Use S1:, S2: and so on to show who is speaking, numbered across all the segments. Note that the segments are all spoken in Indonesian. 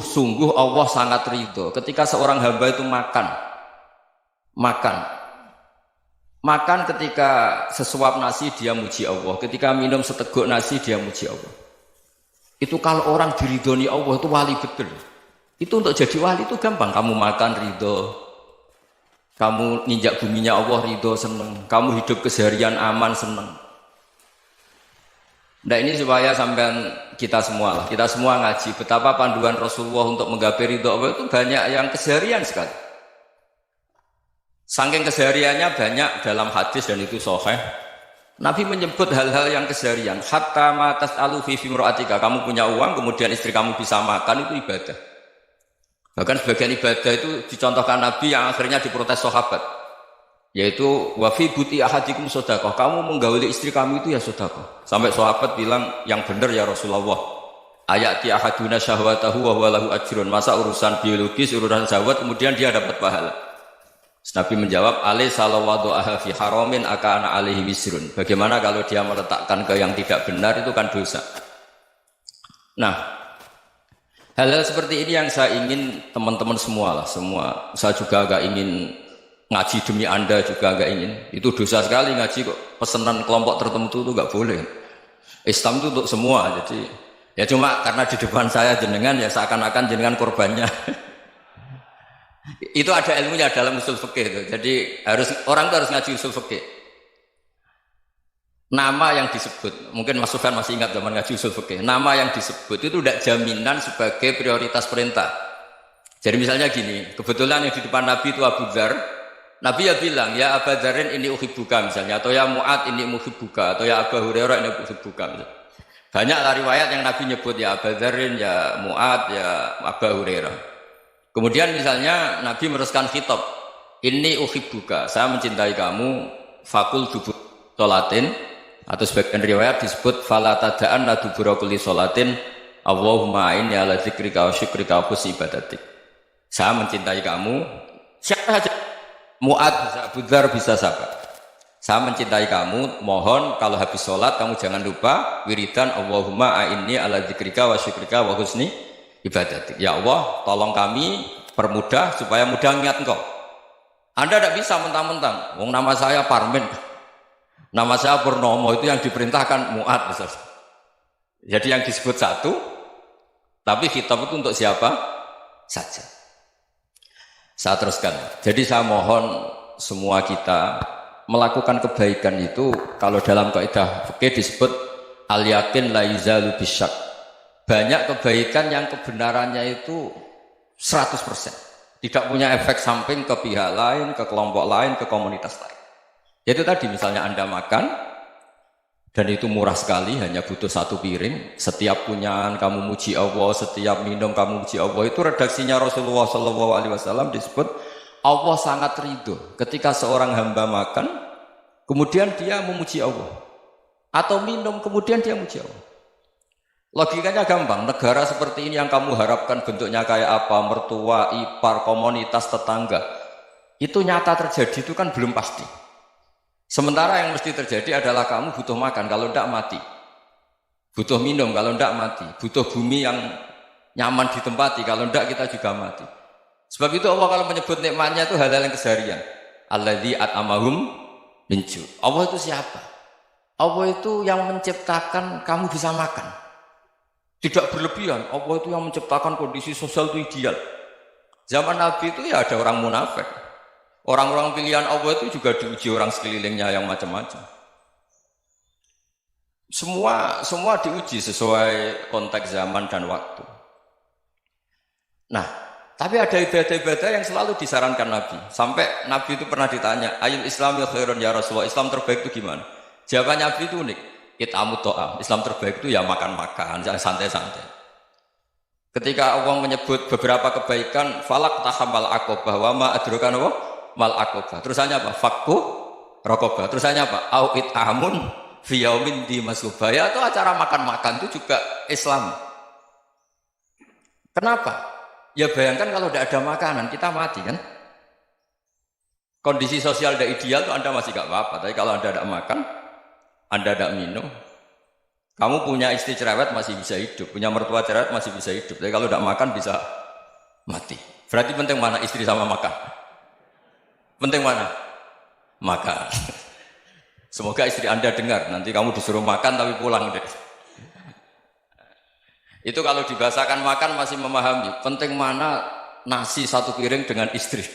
S1: Sungguh Allah sangat ridho ketika seorang hamba itu makan ketika sesuap nasi dia muji Allah, ketika minum seteguk nasi dia muji Allah. Itu kalau orang diridhoni Allah itu wali betul. Itu untuk jadi wali itu gampang. Kamu makan ridho, kamu ninjak buminya Allah ridho seneng, kamu hidup keseharian aman seneng. Nah ini supaya sampai kita semua ngaji betapa panduan Rasulullah untuk menggapai ridho Allah itu banyak yang keseharian sekali. Saking kesehariannya banyak dalam hadis dan itu sahih. Nabi menyebut hal-hal yang keseharian. Hatta ma tas'alu fi imra'atika. Kamu punya uang kemudian istri kamu bisa makan itu ibadah. Bahkan sebagian ibadah itu dicontohkan Nabi yang akhirnya diprotes sahabat. Yaitu wa fi buti ahadikum sedekah. Kamu menggauli istri kamu itu ya sedekah. Sampai sahabat bilang yang benar ya Rasulullah. Ayati ahaduna syahwatahu wa huwa lahu ajrun. Masa urusan biologis, urusan syahwat kemudian dia dapat pahala. Nabi menjawab, alaysa lawadhu'aha fi haramin akana alaihi wisrun. Bagaimana kalau dia meletakkan ke yang tidak benar itu kan dosa. Nah, hal-hal seperti ini yang saya ingin teman-teman semua. Saya juga agak ingin ngaji demi Anda juga agak ingin. Itu dosa sekali ngaji kok. Pesanan kelompok tertentu itu enggak boleh. Islam itu untuk semua. Jadi ya cuma karena di depan saya jenengan ya seakan-akan jenengan korbannya. Itu ada ilmunya dalam usul fikih itu. Jadi orang itu harus ngaji usul fikih. Nama yang disebut, mungkin Mas Sufyan masih ingat zaman ngaji usul fikih. Nama yang disebut itu tidak jaminan sebagai prioritas perintah. Jadi misalnya gini, kebetulan yang di depan Nabi itu Abu Dzar. Nabi ya bilang, ya Abu Dzarin ini uhibbuka misalnya, atau ya Mu'ad ini muhibbuka, atau ya Abu Hurairah ini uhibbuka misalnya. Banyaklah riwayat yang Nabi nyebut ya Abu Dzarin, ya Mu'ad, ya Abu Hurairah. Kemudian misalnya Nabi meneruskan khitab, ini uhibbuka, saya mencintai kamu, fakul dubur sholatin, atau sebagian riwayat disebut fala tada'an la dubura kulli sholatin, Allahumma inni ala dzikrika wa syukrika wa husni ibadatik. Saya mencintai kamu, siapa saja, Mu'ad bisa, Abu Dzar bisa siapa. Saya mencintai kamu, mohon kalau habis sholat kamu jangan lupa wiridan Allahumma inni ala dzikrika wa syukrika wa husni ibadatik. Ya Allah, tolong kami permudah supaya mudah ingat Engkau. Anda tidak bisa mentang-mentang, wong nama saya Parmin, nama saya Purnomo, itu yang diperintahkan Mu'ad misalnya. Jadi yang disebut satu, tapi khitab itu untuk siapa saja. Saya teruskan. Jadi saya mohon semua kita melakukan kebaikan itu, kalau dalam kaidah fikih disebut al yakin la yuzalu bisyak. Banyak kebaikan yang kebenarannya itu 100%. Tidak punya efek samping ke pihak lain, ke kelompok lain, ke komunitas lain. Itu tadi misalnya Anda makan, dan itu murah sekali, hanya butuh satu piring. Setiap punyaan kamu muji Allah, setiap minum kamu muji Allah. Itu redaksinya Rasulullah SAW disebut, Allah sangat ridho ketika seorang hamba makan, kemudian dia memuji Allah. Atau minum, kemudian dia muji Allah. Logikanya gampang, negara seperti ini yang kamu harapkan bentuknya kayak apa, mertua, ipar, komunitas, tetangga, itu nyata terjadi itu kan belum pasti. Sementara yang mesti terjadi adalah kamu butuh makan, kalau tidak mati. Butuh minum, kalau tidak mati. Butuh bumi yang nyaman ditempati, kalau tidak kita juga mati. Sebab itu Allah kalau menyebut nikmatnya itu hal-hal yang keseharian. Alladzi at'amahum min ju'. Allah itu siapa? Allah itu yang menciptakan kamu bisa makan. Tidak berlebihan, Allah itu yang menciptakan kondisi sosial itu ideal. Zaman Nabi itu ya ada orang munafik. Orang-orang pilihan Allah itu juga diuji orang sekelilingnya yang macam-macam. Semua diuji sesuai konteks zaman dan waktu. Nah, tapi ada ibadah-ibadah yang selalu disarankan Nabi. Sampai Nabi itu pernah ditanya, ayul Islam ya khairun ya Rasulullah, Islam terbaik itu gimana? Jawabannya Nabi itu unik. It'amut to'am. Islam terbaik itu ya makan-makan, jangan santai-santai. Ketika Allah menyebut beberapa kebaikan, falak tahamal aqobah wa ma adrokan wa mal aqobah. Terusannya apa? Fakku rokobah. Terusannya apa? Au it'amun fi yaumin di masubaya. Itu acara makan-makan itu juga Islam. Kenapa? Ya bayangkan kalau tidak ada makanan, kita mati kan? Kondisi sosial tidak ideal itu Anda masih gak apa-apa. Tapi kalau Anda tidak makan, Anda tidak minum, Kamu punya istri cerewet masih bisa hidup, punya mertua cerewet masih bisa hidup. Tapi kalau tidak makan bisa mati. Berarti penting mana istri sama makan? Penting mana? Makan. Semoga istri Anda dengar. Nanti kamu disuruh makan tapi pulang deh. Itu kalau dibahasakan makan masih memahami. Penting mana nasi satu piring dengan istri.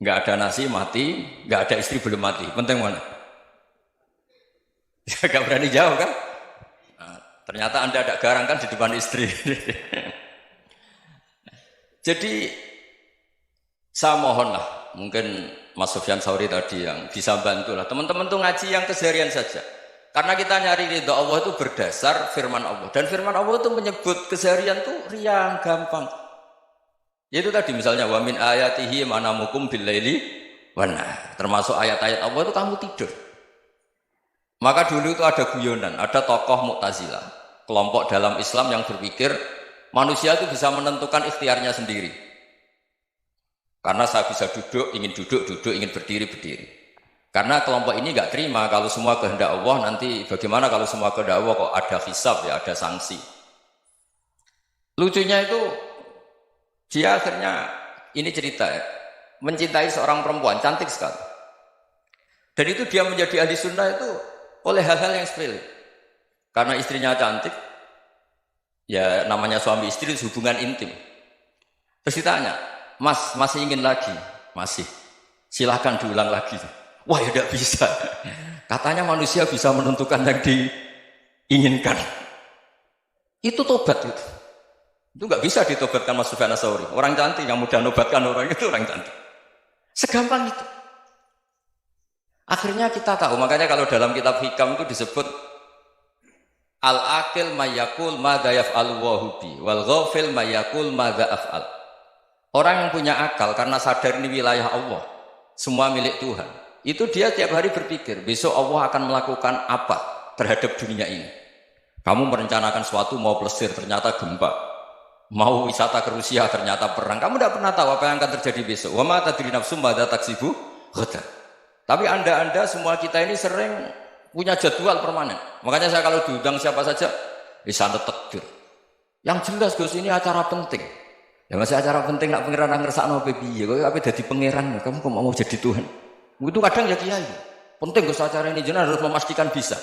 S1: Nggak ada nasi mati, nggak ada istri belum mati. Penting mana? Ya, gak berani jawab kan? Nah, ternyata Anda ada garang kan di depan istri. Jadi saya mohonlah, mungkin Mas Sufyan Sauri tadi yang bisa bantulah. Teman-teman tuh ngaji yang keseharian saja. Karena kita nyari ridha Allah itu berdasar firman Allah. Dan firman Allah itu menyebut keseharian tuh riang, gampang. Yaitu tadi misalnya wa min ayatihi manamukum bil laili wan nahar. Termasuk ayat-ayat Allah itu kamu tidur. Maka dulu itu ada guyonan, ada tokoh Mu'tazilah, kelompok dalam Islam yang berpikir manusia itu bisa menentukan ikhtiarnya sendiri. Karena saya bisa duduk, ingin berdiri, berdiri. Karena kelompok ini nggak terima kalau semua kehendak Allah, nanti bagaimana kalau semua kehendak Allah kok ada hisab ya, ada sanksi. Lucunya itu dia akhirnya ini cerita ya, mencintai seorang perempuan cantik sekali. Dan itu dia menjadi ahli sunnah itu oleh hal-hal yang sepele. Karena istrinya cantik, ya namanya suami istri itu hubungan intim. Terus ditanya, Mas masih ingin lagi? Masih. Silahkan diulang lagi. Wah ya tidak bisa. Katanya manusia bisa menentukan yang diinginkan. Itu tobat itu. Itu nggak bisa ditobatkan Mas Sufyan Ats-Tsauri. Orang cantik yang mudah nobatkan orang itu orang cantik. Segampang itu. Akhirnya kita tahu, makanya kalau dalam kitab Hikam itu disebut al-aqil mayyakul madza yaf'alu wa hubi wal ghafil mayyakul madza af'al. Orang yang punya akal karena sadar ini wilayah Allah, semua milik Tuhan. Itu dia tiap hari berpikir, besok Allah akan melakukan apa terhadap dunia ini. Kamu merencanakan sesuatu mau plesir ternyata gempa. Mau wisata ke Rusia ternyata perang. Kamu tidak pernah tahu apa yang akan terjadi besok. Wa ma tadri nafsum madza taksibu ghadan. Tapi anda semua kita ini sering punya jadwal permanen. Makanya saya kalau diundang siapa saja, bisa tekbir. Yang jelas Gus ini acara penting. Ya masih acara penting nak pangeran ngersakno piye? Kowe ape dadi pangeran, kamu kok mau jadi Tuhan? Itu kadang ya kiai. Penting Gus acara ini jenengan harus memastikan bisa.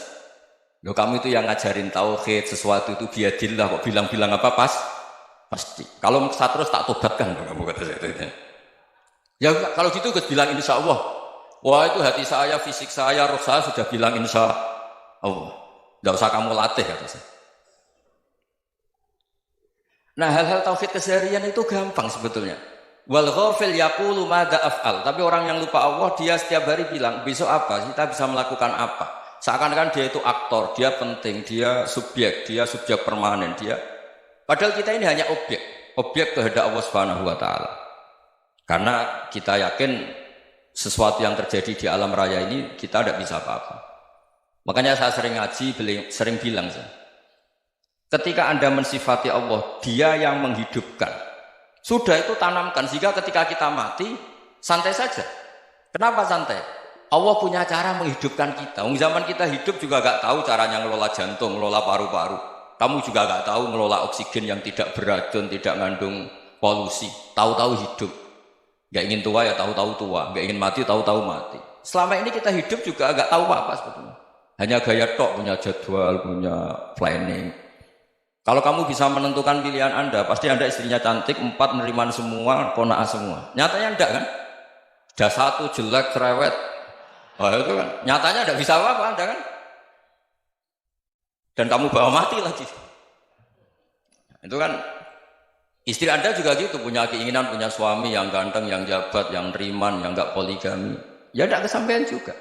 S1: Loh kamu itu yang ngajarin tauhid, sesuatu itu biadillah kok bilang-bilang apa pasti. Kalau saya terus tak tobatkan kamu kata saya. Ya kalau gitu Gus bilang insya Allah. Wah itu hati saya, fisik saya, roh saya sudah bilang insya Allah. Tidak usah kamu latih kata saya. Nah hal-hal tauhid keseharian itu gampang sebetulnya. Wal ghafil yaqulu madza af'al. Tapi orang yang lupa Allah dia setiap hari bilang besok apa? Kita bisa melakukan apa? Seakan-akan dia itu aktor, dia penting, dia subjek permanen, dia. Padahal kita ini hanya objek kehendak Allah Subhanahu wa taala. Karena kita yakin sesuatu yang terjadi di alam raya ini kita tidak bisa apa-apa. Makanya saya sering ngaji, sering bilang ketika Anda mensifati Allah, dia yang menghidupkan. Sudah itu tanamkan sehingga ketika kita mati santai saja. Kenapa santai? Allah punya cara menghidupkan kita. Zaman kita hidup juga gak tahu caranya ngelola jantung, ngelola paru-paru. Kamu juga gak tahu ngelola oksigen yang tidak beracun, tidak mengandung polusi. Tahu-tahu hidup. Gak ingin tua ya tahu-tahu tua, gak ingin mati tahu-tahu mati. Selama ini kita hidup juga agak tahu apa sebetulnya. Hanya gaya tok, punya jadwal, punya planning. Kalau kamu bisa menentukan pilihan Anda, pasti Anda istrinya cantik, 4 neriman semua, kona'ah semua. Nyatanya enggak kan? Sudah 1 jelek, cerewet. Oh itu kan, nyatanya enggak bisa apa-apa Anda kan? Dan kamu bawa mati lagi. Itu kan istri Anda juga gitu, punya keinginan punya suami yang ganteng, yang jabat, yang neriman, yang enggak poligami. Ya enggak kesampaian juga.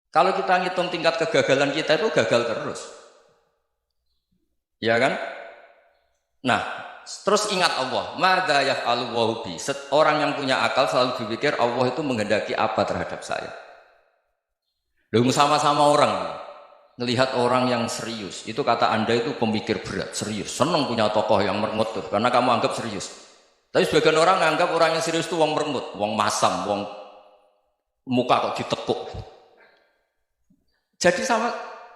S1: Kalau kita ngitung tingkat kegagalan kita itu gagal terus. Ya kan? Nah, terus ingat Allah, madza yaf'alu wa bi. Orang yang punya akal selalu berpikir Allah itu menghendaki apa terhadap saya. Lalu sama-sama orang melihat orang yang serius, itu kata Anda itu pemikir berat, serius, senang punya tokoh yang merengut tuh, karena kamu anggap serius. Tapi sebagian orang anggap orang yang serius itu wong merengut, wong masam, wong muka kok ditekuk. Jadi sama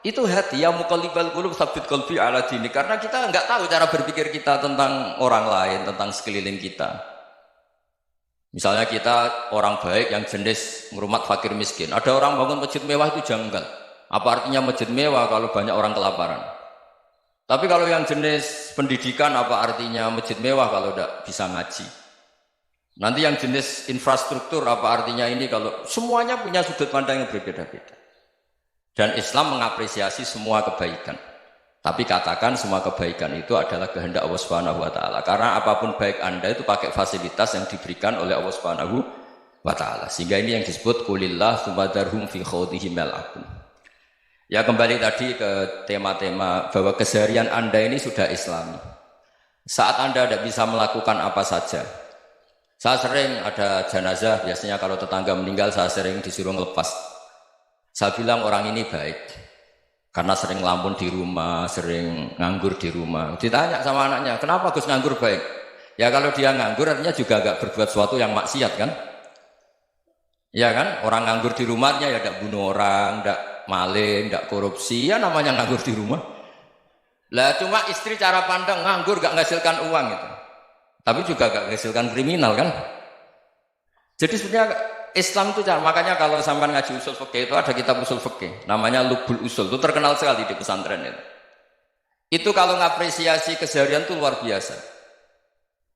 S1: itu hati ya muqallibal qulub tsabbit qalbi ala dini, karena kita nggak tahu cara berpikir kita tentang orang lain, tentang sekeliling kita. Misalnya kita orang baik yang jenis ngurmat fakir miskin, ada orang bangun masjid mewah itu janggal. Apa artinya masjid mewah kalau banyak orang kelaparan? Tapi kalau yang jenis pendidikan, apa artinya masjid mewah kalau tidak bisa ngaji? Nanti yang jenis infrastruktur, apa artinya ini kalau semuanya punya sudut pandang yang berbeda-beda. Dan Islam mengapresiasi semua kebaikan. Tapi katakan semua kebaikan itu adalah kehendak Allah Subhanahu wa taala. Karena apapun baik Anda itu pakai fasilitas yang diberikan oleh Allah Subhanahu wa taala. Sehingga ini yang disebut qulillah sumadarhum fi khawdihim yal'abun. Ya kembali tadi ke tema-tema bahwa keseharian Anda ini sudah Islami. Saat Anda tidak bisa melakukan apa saja. Saya sering ada jenazah, biasanya kalau tetangga meninggal saya sering disuruh ngelepas. Saya bilang orang ini baik karena sering ngelamun di rumah, sering nganggur di rumah. Ditanya sama anaknya, kenapa Gus nganggur baik? Ya kalau dia nganggur artinya juga agak berbuat sesuatu yang maksiat kan? Ya kan? Orang nganggur di rumahnya ya tidak bunuh orang, tidak maling, tidak korupsi, ya namanya nganggur di rumah. Lah cuma istri cara pandang nganggur gak menghasilkan uang itu. Tapi juga gak menghasilkan kriminal kan? Jadi sebenarnya Islam itu cara, makanya kalau sampai ngaji usul fikih itu ada kitab usul fikih namanya Lubul Usul, itu terkenal sekali di pesantren itu. Itu kalau ngapresiasi keseharian itu luar biasa.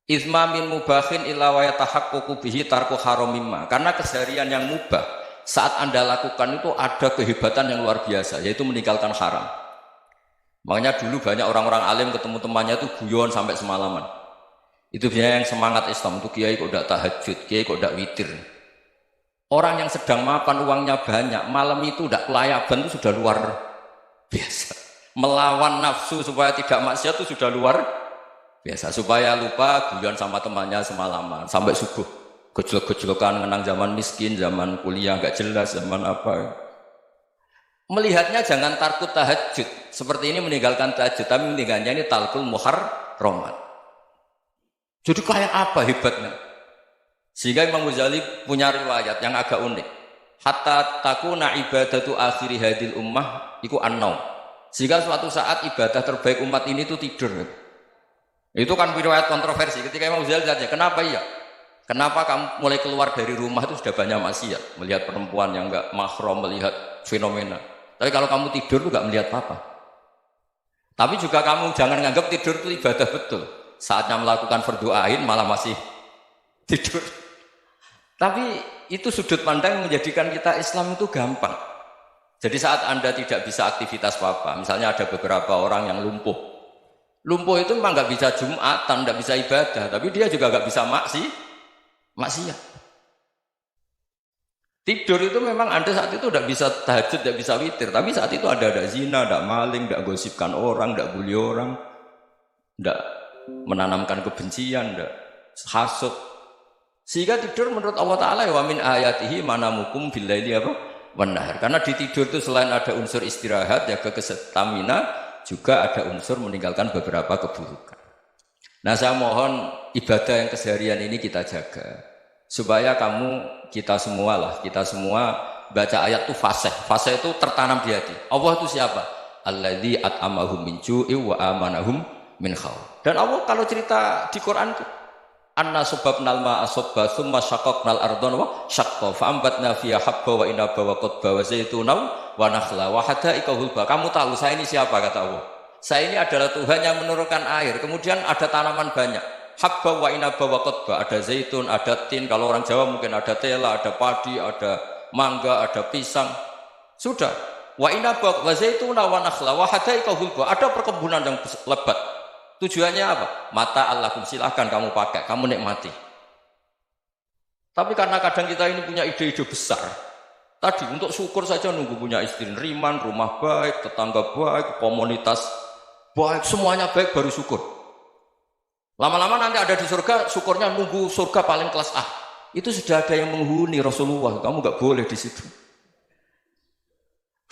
S1: Izma min mubahin illa wa yatahaqqaqu bihi tarku haramimma. Karena keseharian yang mubah saat Anda lakukan itu ada kehebatan yang luar biasa, yaitu meninggalkan haram. Makanya dulu banyak orang-orang alim ketemu temannya itu guyon sampai semalaman. Itu biasanya yang semangat Islam itu kiai kok tidak tahajud, kiai kok tidak witir. Orang yang sedang makan uangnya banyak, malam itu tidak kelayaban itu sudah luar biasa. Melawan nafsu supaya tidak maksiat itu sudah luar biasa. Supaya lupa guyon sama temannya semalaman sampai subuh. Gejlok-gejlokan mengenang zaman miskin, zaman kuliah nggak jelas, zaman apa. Melihatnya jangan takut tahajud. Seperti ini meninggalkan tahajud, tapi meninggalnya ini talqul muharramat. Jadi kayak apa hebatnya? Sehingga Imam Ghazali punya riwayat yang agak unik. Hatta takuna ibadatu akhiri hadil ummah iku an-naum. Sehingga suatu saat ibadah terbaik umat ini itu tidur. Itu kan riwayat kontroversi. Ketika Imam Ghazali tanya, kenapa iya? Kenapa kamu mulai keluar dari rumah itu sudah banyak maksiat? Melihat perempuan yang enggak mahram, melihat fenomena. Tapi kalau kamu tidur itu enggak melihat apa-apa. Tapi juga kamu jangan nganggap tidur itu ibadah betul. Saatnya melakukan fardu ain malah masih tidur. Tapi itu sudut pandang menjadikan kita Islam itu gampang. Jadi saat Anda tidak bisa aktivitas apa-apa, misalnya ada beberapa orang yang lumpuh. Lumpuh itu memang nggak bisa Jumatan, nggak bisa ibadah, tapi dia juga nggak bisa maksiat. Tidur itu memang Anda saat itu tidak bisa tahajud, tidak bisa witir, tapi saat itu ada zina, ada maling, tidak gosipkan orang, tidak bully orang, tidak menanamkan kebencian, tidak hasud. Sehingga tidur menurut Allah Ta'ala wa min ayatihi manamukum billaili apa? Wan-nahar. Karena di tidur itu selain ada unsur istirahat, jaga stamina, juga ada unsur meninggalkan beberapa keburukan. Nah saya mohon ibadah yang keseharian ini kita jaga. Supaya kita semua baca ayat itu fasih. Fasih itu tertanam di hati. Allah itu siapa? Alladzi at'amahum min ju'i wa amanahum min khawf. Dan Allah kalau cerita di Quran itu anna subabnal ma'a subba thumma syaqaqnal ardhan wa syaqqa fa ambatna fiha habba wa inaba wa qadba wa zaituna wa nakhla wa hadaika hulba. Kamu tahu saya ini siapa, kata Allah? Saya ini adalah Tuhan yang menurunkan air, kemudian ada tanaman banyak, habba wa inaba wa qadba, ada zaitun, ada tin, kalau orang Jawa mungkin ada tela, ada padi, ada mangga, ada pisang. Sudah. Wa inaba wa zaituna wa nakhla wa hadaika hulba, ada perkebunan yang lebat. Tujuannya apa? Mata Allahum, silahkan kamu pakai, kamu nikmati. Tapi karena kadang kita ini punya ide-ide besar. Tadi untuk syukur saja nunggu punya istri riman, rumah baik, tetangga baik, komunitas baik, semuanya baik baru syukur. Lama-lama nanti ada di surga, syukurnya nunggu surga paling kelas A. Itu sudah ada yang menghuni Rasulullah, kamu nggak boleh di situ.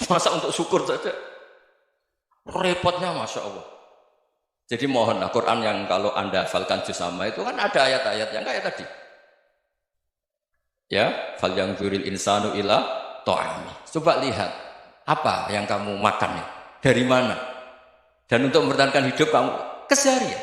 S1: Masa untuk syukur saja? Repotnya Masya Allah. Jadi mohonlah Quran yang kalau Anda hafalkan juz amma itu kan ada ayat-ayat yang kayak tadi. Ya, fal yanzuril insanu ila ta'ami. Coba lihat, Apa yang kamu makan ya? Dari mana? Dan untuk mempertahankan hidup kamu keseharian.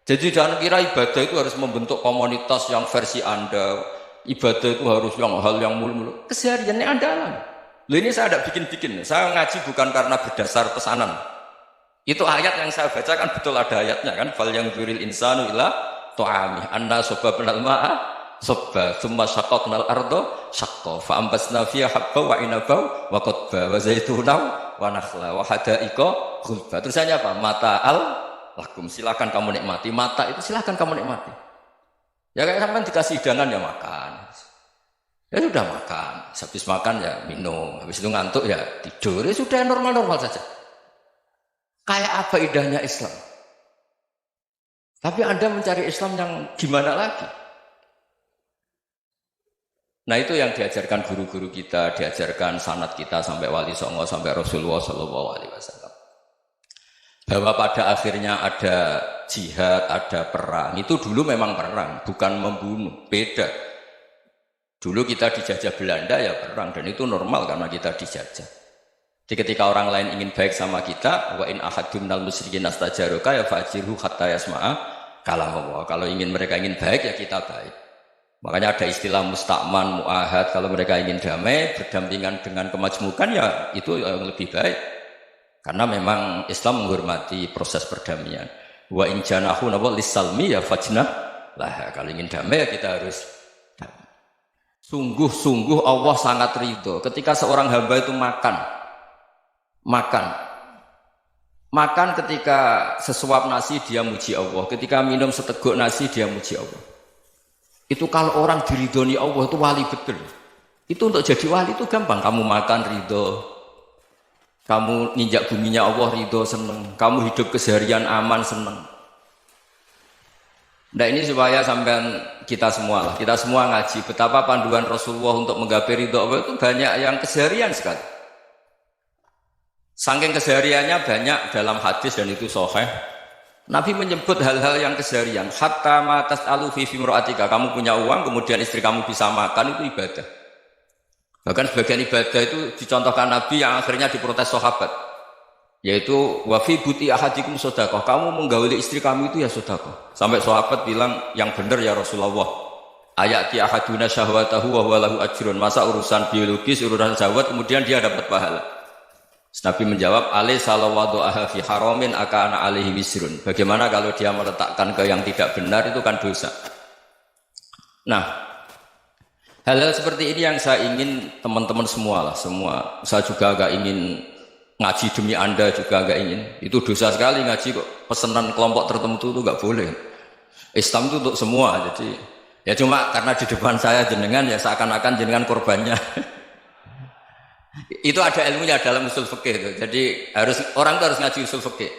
S1: Jadi jangan kira ibadah itu harus membentuk komunitas yang versi Anda. Ibadah itu harus yang hal yang mulu-mulu. Kesehariannya Anda alami. Loh ini saya tidak bikin-bikin. Saya ngaji bukan karena berdasar pesanan. Itu ayat yang saya baca kan betul ada ayatnya kan. Fal yang dzuril insanu ila ta'ami. Anna sobabnal ma'a sobba. Thumma syaqaqnal ardo syaqqa. Fa'ambasna fiha habba wa inabau wa qadba. Wa zaitunaw wa nakhla wa hada'iqa ghulba. Terusannya apa? Mata'al lakum. Silakan kamu nikmati. Mata itu silakan kamu nikmati. Ya kayak sampean dikasih hidangan ya makan. Ya sudah makan. Habis makan ya minum. Habis itu ngantuk ya tidur. Ya sudah normal-normal saja. Kayak apa indahnya Islam? Tapi Anda mencari Islam yang gimana lagi? Nah itu yang diajarkan guru-guru kita, diajarkan sanad kita sampai Wali Songo, sampai Rasulullah SAW. Bahwa pada akhirnya ada jihad, ada perang. Itu dulu memang perang, bukan membunuh, beda. Dulu kita dijajah Belanda ya perang, dan itu normal karena kita dijajah. Jadi ketika orang lain ingin baik sama kita, wa in ahadun minal musyrikin astajaroka ya fajirhu hatta yasma'a kalam Allah. Kalau mereka ingin baik ya kita baik. Makanya ada istilah musta'man, mu'ahad. Kalau mereka ingin damai, berdampingan dengan kemajmukan ya itu yang lebih baik. Karena memang Islam menghormati proses perdamaian. Wa in janahu lis-salmi ya fajnah lah. Kalau ingin damai ya kita harus damai. Sungguh-sungguh Allah sangat ridho ketika seorang hamba itu makan ketika sesuap nasi dia muji Allah, ketika minum seteguk nasi dia muji Allah. Itu kalau orang diridhoni Allah itu wali betul. Itu untuk jadi wali itu gampang. Kamu makan ridho, kamu ninjak buminya Allah ridho seneng, kamu hidup keseharian aman seneng. Nah ini supaya sampean kita semua ngaji betapa panduan Rasulullah untuk menggapai ridho Allah itu banyak yang keseharian sekali. Saking kesehariannya banyak dalam hadis dan itu sahih. Nabi menyebut hal-hal yang keseharian. Hatta ma tas'alu fi imra'atika. Kamu punya uang kemudian istri kamu bisa makan itu ibadah. Bahkan sebagian ibadah itu dicontohkan Nabi yang akhirnya diprotes sahabat. Yaitu wa fi buti ahadikum sedekah. Kamu menggauli istri kamu itu ya sedekah. Sampai sahabat bilang yang benar ya Rasulullah. Ayati ahaduna syahwatahu wa huwa lahu ajrun. Masa urusan biologis, urusan syahwat kemudian dia dapat pahala. Nabi menjawab, alai salawadu aha fi haramin akana alaihi wisrun. Bagaimana kalau dia meletakkan ke yang tidak benar itu kan dosa. Nah, hal-hal seperti ini yang saya ingin teman-teman semua. Saya juga agak ingin ngaji demi Anda juga agak ingin. Itu dosa sekali ngaji kok pesanan kelompok tertentu itu enggak boleh. Islam itu untuk semua. Jadi ya cuma karena di depan saya jenengan ya seakan-akan jenengan korbannya. Itu ada ilmunya dalam usul fikih itu. Jadi orang itu harus ngaji usul fikih.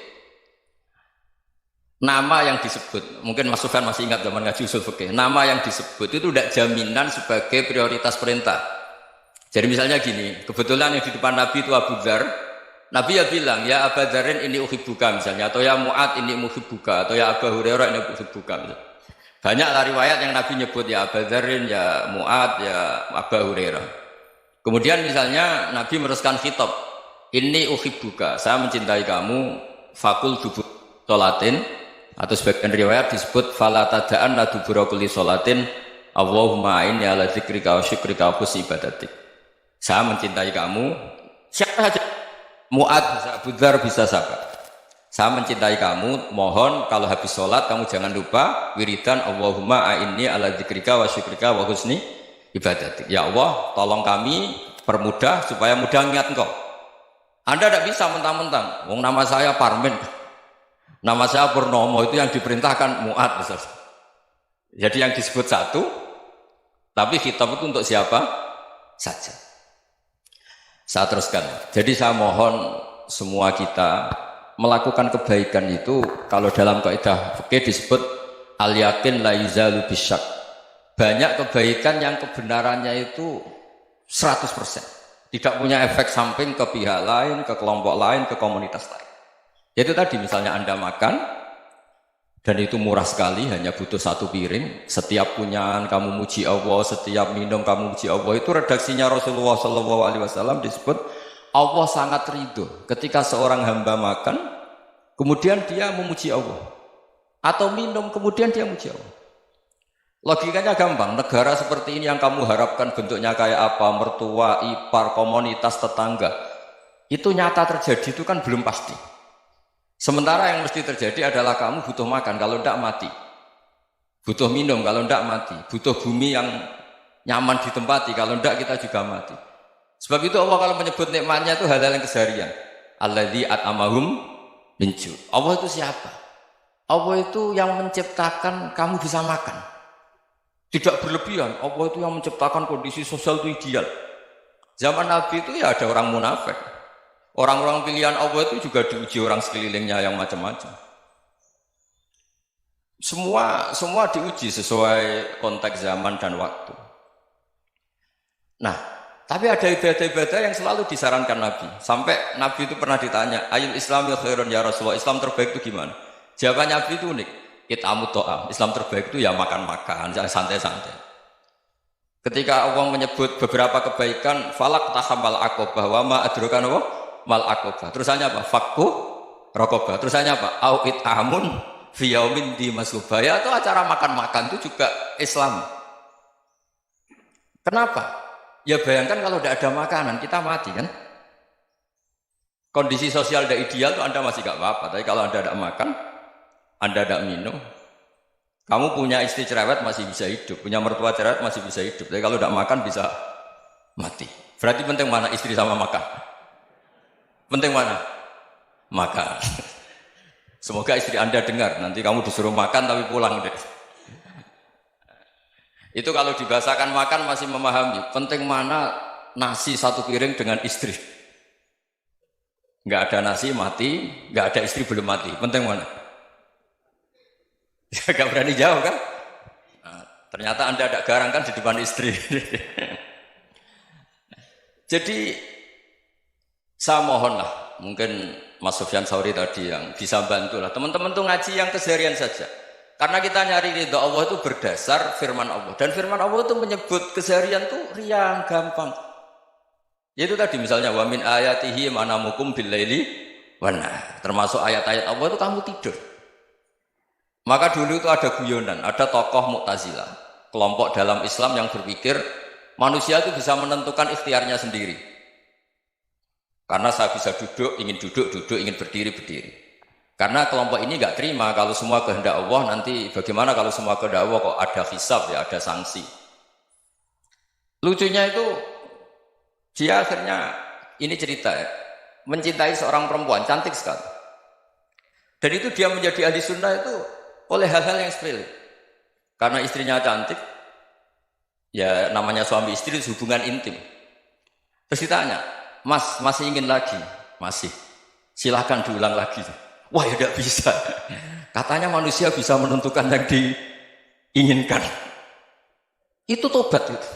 S1: Nama yang disebut, mungkin Mas Sufyan masih ingat zaman ngaji usul fikih. Nama yang disebut itu tidak jaminan sebagai prioritas perintah. Jadi misalnya gini, kebetulan yang di depan Nabi itu Abu Dzar. Nabi ya bilang, ya Abu Dzarin ini uhibbuka misalnya, atau ya Mu'ad ini uhibbuka, atau ya Abu Hurairah ini uhibbuka. Banyaklah riwayat yang Nabi nyebut ya Abu Dzarin, ya Mu'ad, ya Abu Hurairah. Kemudian misalnya Nabi meneruskan khitab, ini uhibbuka, saya mencintai kamu, fakul dubur sholatin, atau sebagian riwayat disebut fala tada'an la dubura kulli sholatin, Allahumma inni ala dzikrika wa syukrika wa husni ibadatik. Saya mencintai kamu, siapa saja, Mu'ad bisa, Abu Dzar bisa siapa. Saya mencintai kamu, mohon kalau habis sholat kamu jangan lupa wiridan Allahumma inni ala dzikrika wa syukrika wa husni ibadatik. Ya Allah, tolong kami permudah supaya mudah ingat Engkau. Anda tidak bisa mentang-mentang. Wong nama saya Parmin, nama saya Purnomo, itu yang diperintahkan Mu'ad. Jadi yang disebut satu, tapi khitab itu untuk siapa saja. Saya teruskan. Jadi saya mohon semua kita melakukan kebaikan itu kalau dalam kaidah fikih disebut al yakin la yuzalu bisyak. Banyak kebaikan yang kebenarannya itu 100%. Tidak punya efek samping ke pihak lain, ke kelompok lain, ke komunitas lain. Yaitu tadi misalnya Anda makan, dan itu murah sekali, hanya butuh satu piring. Setiap punyaan kamu muji Allah, setiap minum kamu muji Allah. Itu redaksinya Rasulullah SAW disebut Allah sangat ridho ketika seorang hamba makan, kemudian dia memuji Allah. Atau minum, kemudian dia memuji Allah. Logikanya gampang, negara seperti ini yang kamu harapkan bentuknya kayak apa, mertua, ipar, komunitas, tetangga, itu nyata terjadi itu kan belum pasti. Sementara yang mesti terjadi adalah kamu butuh makan, kalau tidak mati. Butuh minum, kalau tidak mati. Butuh bumi yang nyaman ditempati, kalau tidak kita juga mati. Sebab itu Allah kalau menyebut nikmatnya itu hal-hal yang keseharian. Alladzi at'amahum min ju'. Allah itu siapa? Allah itu yang menciptakan kamu bisa makan. Tidak berlebihan. Allah itu yang menciptakan kondisi sosial itu ideal. Zaman Nabi itu ya ada orang munafik. Orang-orang pilihan Allah itu juga diuji orang sekelilingnya yang macam-macam. Semua diuji sesuai konteks zaman dan waktu. Nah, tapi ada ibadah-ibadah yang selalu disarankan Nabi. Sampai Nabi itu pernah ditanya, ayul Islam ya khairun ya Rasulullah, Islam terbaik itu gimana? Jawaban Nabi itu unik. It'amut ta'am. Islam terbaik itu ya makan-makan, santai-santai. Ketika Allah menyebut beberapa kebaikan, falak tahamal aqobah wa ma adrokan mal aqobah. Terusannya apa? Fakku raqobah. Terusannya apa? Au it'amun fi yaumin di masubaya. Itu acara makan-makan itu juga Islam. Kenapa? Ya bayangkan kalau tidak ada makanan, kita mati kan? Kondisi sosial tidak ideal itu Anda masih gak apa-apa. Tapi kalau Anda tidak makan, Anda tidak minum, kamu punya istri cerewet masih bisa hidup, punya mertua cerewet masih bisa hidup. Tapi kalau tidak makan bisa mati. Berarti penting mana istri sama makan? Penting mana? Makan. Semoga istri Anda dengar, nanti kamu disuruh makan tapi pulang deh. Itu kalau dibahasakan makan masih memahami. Penting mana nasi satu piring dengan istri. Nggak ada nasi mati, nggak ada istri belum mati. Penting mana? Gak berani jawab kan? Nah, ternyata Anda ada garang kan di depan istri. Jadi saya mohonlah, mungkin Mas Sufyan Sauri tadi yang bisa bantulah. Teman-teman tuh ngaji yang keseharian saja. Karena kita nyari ridha Allah itu berdasar firman Allah. Dan firman Allah itu menyebut keseharian tuh riang, gampang. Yaitu tadi misalnya wa min ayatihi manamukum billaili wan nahar. Termasuk ayat-ayat Allah itu kamu tidur. Maka dulu itu ada guyonan, ada tokoh Mu'tazilah, kelompok dalam Islam yang berpikir manusia itu bisa menentukan ikhtiarnya sendiri. Karena saya bisa duduk, ingin duduk, ingin berdiri. Karena kelompok ini nggak terima kalau semua kehendak Allah, nanti bagaimana kalau semua kehendak Allah kok ada hisab ya, ada sanksi. Lucunya itu dia akhirnya, ini cerita ya, mencintai seorang perempuan, cantik sekali. Dan itu dia menjadi ahli sunnah itu oleh hal-hal yang sepele. Karena istrinya cantik, ya namanya suami istri itu hubungan intim. Terus ditanya, Mas, masih ingin lagi? Masih. Silahkan diulang lagi. Wah ya tidak bisa. Katanya manusia bisa menentukan yang diinginkan. Itu tobat itu.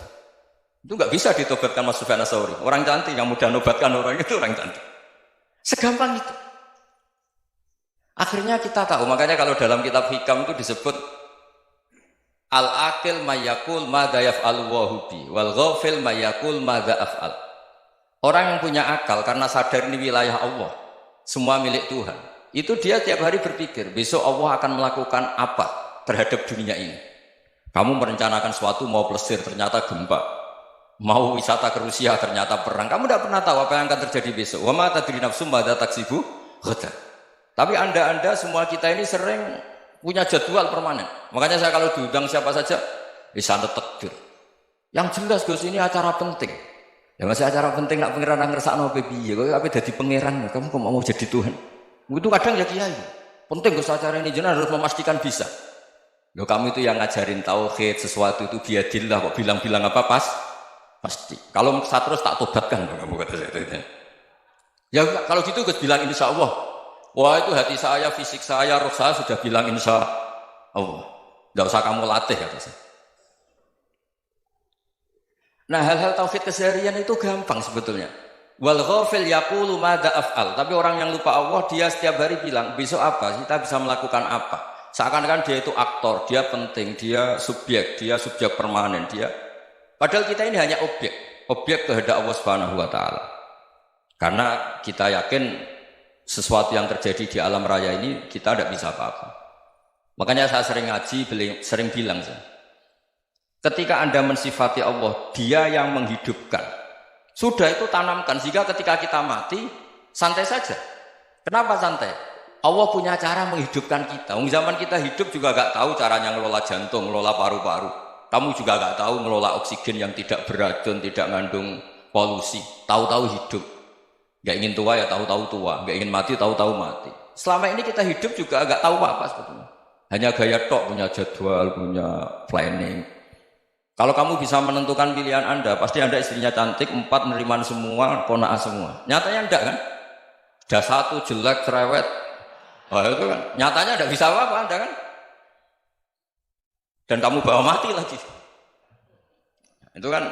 S1: Itu nggak bisa ditobatkan Mas Sufyan Ats-Tsauri. Orang cantik yang mudah nobatkan orang itu orang cantik. Segampang itu. Akhirnya kita tahu, makanya kalau dalam kitab Hikam itu disebut al-aqil mayyakul madza yaf'alu wa hubi wal ghafil mayyakul madza af'al. Orang yang punya akal karena sadar ini wilayah Allah, semua milik Tuhan. Itu dia tiap hari berpikir, besok Allah akan melakukan apa terhadap dunia ini. Kamu merencanakan sesuatu mau plesir ternyata gempa. Mau wisata ke Rusia ternyata perang. Kamu tidak pernah tahu apa yang akan terjadi besok. Wa ma tadri nafsum madza taksibu ghadan. Tapi anda semua kita ini sering punya jadwal permanen. Makanya saya kalau diundang siapa saja bisa takdir. Yang jelas Gus ini acara penting. Ya masih acara penting nak pangeran ngersakno piye. Kowe ape dadi pangeran, kamu kok mau jadi Tuhan. Itu kadang ya kiai. Penting Gus acara ini jenengan harus memastikan bisa. Loh kamu itu yang ngajarin tauhid, sesuatu itu biadillah kok bilang-bilang apa pasti. Kalau saya terus tak tobatkan kamu kata saya. Ya kalau gitu Gus bilang insya Allah. Wah itu hati saya, fisik saya, roh saya sudah bilang insya Allah. Tidak usah kamu latih kata saya. Nah hal-hal tauhid keseharian itu gampang sebetulnya. Wal ghafil yaqulu madza af'al. Tapi orang yang lupa Allah dia setiap hari bilang besok apa? Kita bisa melakukan apa? Seakan-akan dia itu aktor, dia penting, dia subjek permanen, dia. Padahal kita ini hanya objek kehendak Allah Subhanahu wa taala. Karena kita yakin sesuatu yang terjadi di alam raya ini kita tidak bisa apa-apa. Makanya saya sering ngaji, sering bilang saya, ketika Anda mensifati Allah, Dia yang menghidupkan. Sudah itu tanamkan, sehingga ketika kita mati, santai saja. Kenapa santai? Allah punya cara menghidupkan kita. Zaman kita hidup juga gak tahu caranya ngelola jantung, ngelola paru-paru. Kamu juga gak tahu ngelola oksigen yang tidak beracun, tidak mengandung polusi. Tahu-tahu hidup. Gak ingin tua ya tahu-tahu tua, gak ingin mati tahu-tahu mati. Selama ini kita hidup juga gak tahu apa-apa sebetulnya. Hanya gaya tok, punya jadwal, punya planning. Kalau kamu bisa menentukan pilihan Anda, pasti Anda istrinya cantik, 4 neriman semua, kona'ah semua. Nyatanya enggak kan? Ada 1 jelek, cerewet. Oh itu kan, nyatanya enggak bisa apa-apa Anda kan? Dan kamu bawa mati lagi. Itu kan,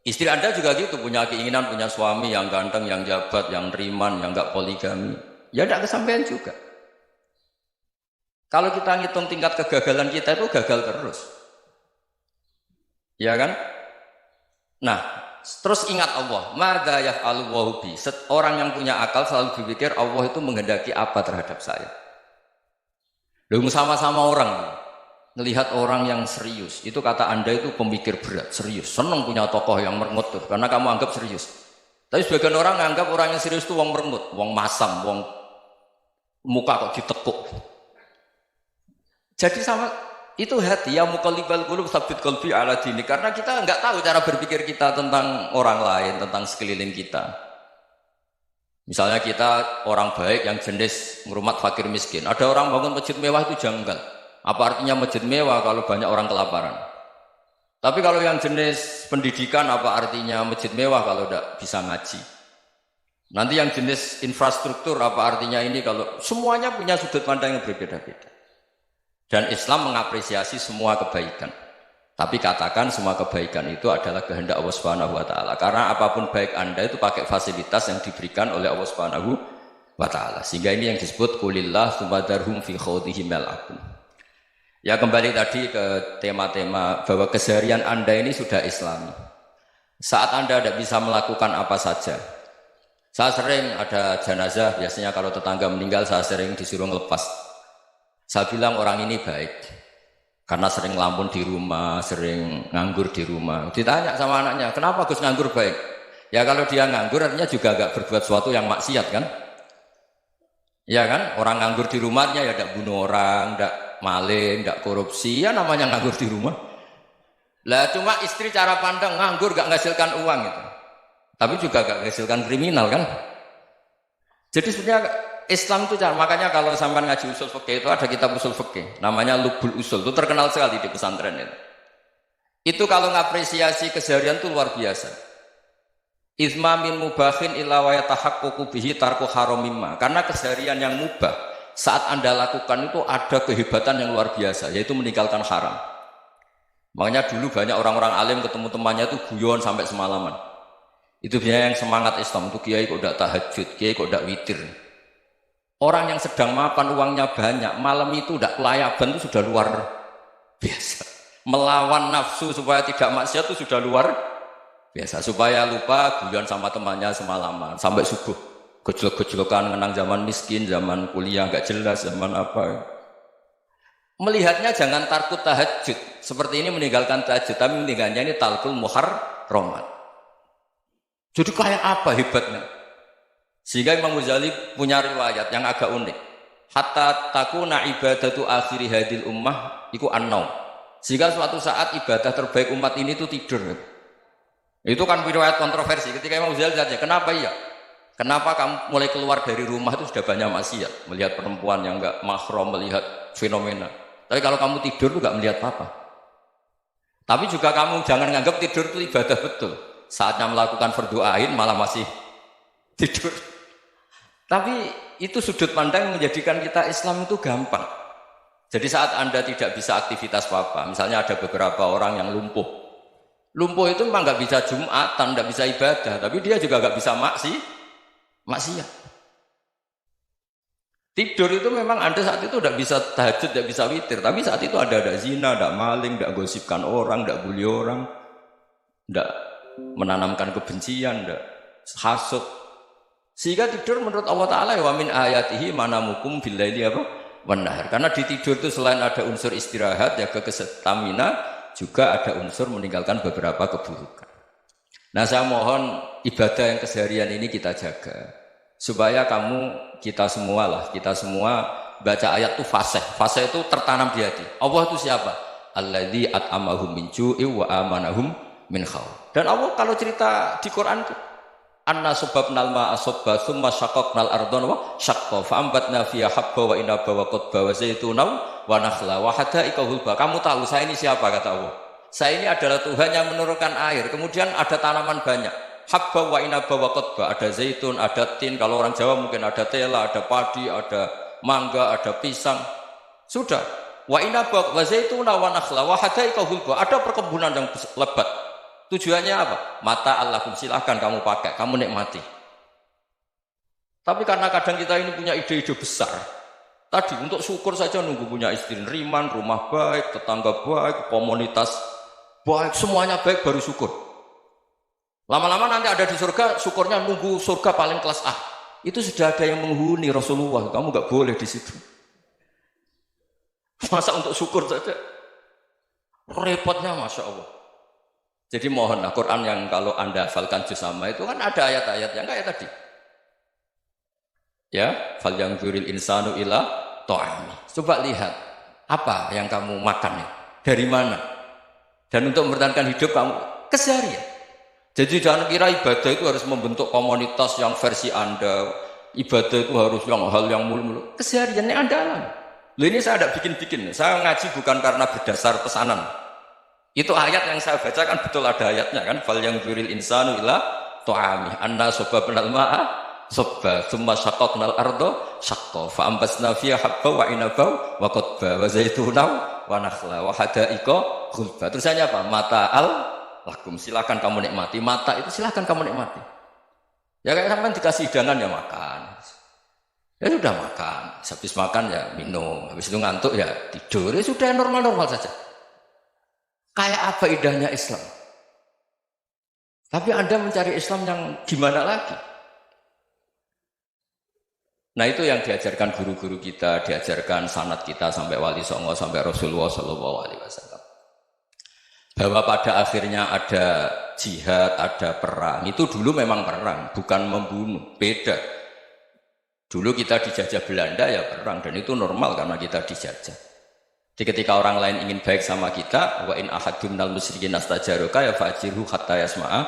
S1: istri Anda juga gitu, punya keinginan, punya suami yang ganteng, yang jabat, yang neriman, yang enggak poligami. Ya enggak kesampaian juga. Kalau kita ngitung tingkat kegagalan kita itu gagal terus. Ya kan? Nah, terus ingat Allah. Madza yaf'alu wa bi. Orang yang punya akal selalu berpikir Allah itu menghendaki apa terhadap saya. Lalu sama-sama orang melihat orang yang serius. Itu kata Anda itu pemikir berat, serius. Senang punya tokoh yang merengut tuh, karena kamu anggap serius. Tapi sebagian orang anggap orang yang serius itu wong merengut, wong masam, wong muka kok ditekuk. Jadi sama itu hati ya muqallibal qulub tsabbit qalbi ala dini, karena kita enggak tahu cara berpikir kita tentang orang lain, tentang sekeliling kita. Misalnya kita orang baik yang jenis ngrumat fakir miskin. Ada orang bangun masjid mewah itu janggal. Apa artinya masjid mewah kalau banyak orang kelaparan? Tapi kalau yang jenis pendidikan apa artinya masjid mewah kalau tidak bisa ngaji? Nanti yang jenis infrastruktur apa artinya ini kalau semuanya punya sudut pandang yang berbeda-beda. Dan Islam mengapresiasi semua kebaikan. Tapi katakan semua kebaikan itu adalah kehendak Allah Subhanahu wa taala. Karena apapun baik Anda itu pakai fasilitas yang diberikan oleh Allah Subhanahu wa taala. Sehingga ini yang disebut qulillah tsumadarhum fi khawdihim yal'abun. Ya kembali tadi ke tema-tema bahwa keseharian Anda ini sudah Islami. Saat Anda tidak bisa melakukan apa saja. Saya sering ada jenazah, biasanya kalau tetangga meninggal saya sering disuruh ngelepas. Saya bilang orang ini baik karena sering ngelamun di rumah, sering nganggur di rumah. Ditanya sama anaknya, kenapa Gus nganggur baik? Ya kalau dia nganggur artinya juga agak berbuat sesuatu yang maksiat kan? Ya kan? Orang nganggur di rumahnya ya tidak bunuh orang, tidak maling, tidak korupsi, ya namanya nganggur di rumah. Lah cuma istri cara pandang nganggur gak menghasilkan uang itu. Tapi juga gak menghasilkan kriminal kan? Jadi sebenarnya Islam itu makanya kalau sampai ngaji usul fikih itu ada kitab usul fikih namanya Lubul Usul, itu terkenal sekali di pesantren itu. Itu kalau ngapresiasi keseharian itu luar biasa. Izma min mubahin illa wa yatahaqququ bihi tarku haramimma. Karena keseharian yang mubah saat Anda lakukan itu ada kehebatan yang luar biasa, yaitu meninggalkan haram. Makanya dulu banyak orang-orang alim ketemu temannya itu guyon sampai semalaman. Itu biasanya yang semangat Islam itu kiai kok tidak tahajud, kiai kok tidak witir. Orang yang sedang makan uangnya banyak, malam itu tidak kelayaban itu sudah luar biasa. Melawan nafsu supaya tidak maksiat itu sudah luar biasa. Supaya lupa guyon sama temannya semalaman sampai subuh. Gejolak-gejolokan menang zaman miskin, zaman kuliah nggak jelas, zaman apa. Melihatnya jangan takut tahajud. Seperti ini meninggalkan tahajud, tapi meninggalnya ini talqul muharramat. Jadi kayak apa hebatnya? Sehingga Imam Ghazali punya riwayat yang agak unik. Hatta takuna ibadatu akhiri hadil ummah iku an-naum. Sehingga suatu saat ibadah terbaik umat ini itu tidur. Itu kan riwayat kontroversi. Ketika Imam Ghazali tanya, kenapa iya? Kenapa kamu mulai keluar dari rumah itu sudah banyak maksiat? Melihat perempuan yang enggak mahram, melihat fenomena. Tapi kalau kamu tidur itu enggak melihat apa-apa. Tapi juga kamu jangan menganggap tidur itu ibadah betul. Saatnya melakukan fardu ain malah masih tidur. Tapi itu sudut pandang menjadikan kita Islam itu gampang. Jadi saat Anda tidak bisa aktivitas apa-apa, misalnya ada beberapa orang yang lumpuh. Lumpuh itu memang nggak bisa Jumatan, nggak bisa ibadah, tapi dia juga nggak bisa maksiat. Tidur itu memang Anda saat itu tidak bisa tahajud, tidak bisa witir, tapi saat itu ada zina, ada maling, tidak gosipkan orang, tidak bully orang, tidak menanamkan kebencian, tidak hasut. Sehingga tidur menurut Allah Ta'ala wa min ayatihi manamukum billaili apa? Wan-nahar. Karena di tidur itu selain ada unsur istirahat, jaga stamina, juga ada unsur meninggalkan beberapa keburukan. Nah saya mohon ibadah yang keseharian ini kita jaga. Supaya kita semua baca ayat itu fasih. Fasih itu tertanam di hati. Allah itu siapa? Alladzi at'amahum min ju'i wa amanahum min khauf. Dan Allah kalau cerita di Quran itu anna subabnal ma'a subba thumma syaqaqnal ardhan wa syaqqa fa ambatna fiha habba wa inaba wa qadba wa zaituna wa nakhla wa hadaika hulba. Kamu tahu saya ini siapa kata Allah? Saya ini adalah Tuhan yang menurunkan air. Kemudian ada tanaman banyak. Habba wa inaba wa qadba, ada zaitun, ada tin, kalau orang Jawa mungkin ada tela, ada padi, ada mangga, ada pisang. Sudah. Wa inaba wa zaituna wa nakhla wa hadaika hulba. Ada perkebunan yang lebat. Tujuannya apa? Mata Allahum, silahkan kamu pakai, kamu nikmati. Tapi karena kadang kita ini punya ide-ide besar. Tadi untuk syukur saja nunggu punya istri riman, rumah baik, tetangga baik, komunitas baik, semuanya baik baru syukur. Lama-lama nanti ada di surga, syukurnya nunggu surga paling kelas A. Itu sudah ada yang menghuni Rasulullah, kamu nggak boleh di situ. Masa untuk syukur saja? Repotnya Masya Allah. Jadi mohonlah Quran yang kalau Anda hafalkan juz sama itu kan ada ayat-ayat yang kayak tadi. Ya, fal yanzuril insanu ila ta'ami. Coba lihat apa yang kamu makan ya? Dari mana? Dan untuk mempertahankan hidup kamu keseharian. Jadi jangan kira ibadah itu harus membentuk komunitas yang versi Anda. Ibadah itu harus yang hal yang mulu-mulu. Kesehariannya Anda alami. Loh ini saya tidak bikin-bikin. Saya ngaji bukan karena berdasar pesanan. Itu ayat yang saya baca kan betul ada ayatnya kan. Fal yanzuril insanu ila ta'ami. Anna sobabnal ma'a sobba. Thumma syaqaqnal ardo syaqqa. Fa ambasna fiha habba wa inaba wa qadba wa zaituna wa nakhla wa hadaika ghulba. Terusannya apa? Mata'al lakum. Silakan kamu nikmati. Mata itu silakan kamu nikmati. Ya kayak sampean dikasih hidangan ya makan. Ya sudah makan. Habis makan ya minum. Habis itu ngantuk ya tidur. Ya sudah normal-normal saja. Kayak apa indahnya Islam. Tapi Anda mencari Islam yang gimana lagi? Nah itu yang diajarkan guru-guru kita, diajarkan sanad kita sampai Wali Songo, sampai Rasulullah SAW. Bahwa pada akhirnya ada jihad, ada perang. Itu dulu memang perang, bukan membunuh. Beda. Dulu kita dijajah Belanda ya perang, dan itu normal karena kita dijajah. Jadi ketika orang lain ingin baik sama kita, wa in ahadun minal musyrikin astajaruka ya fajirhu hatta yasma'a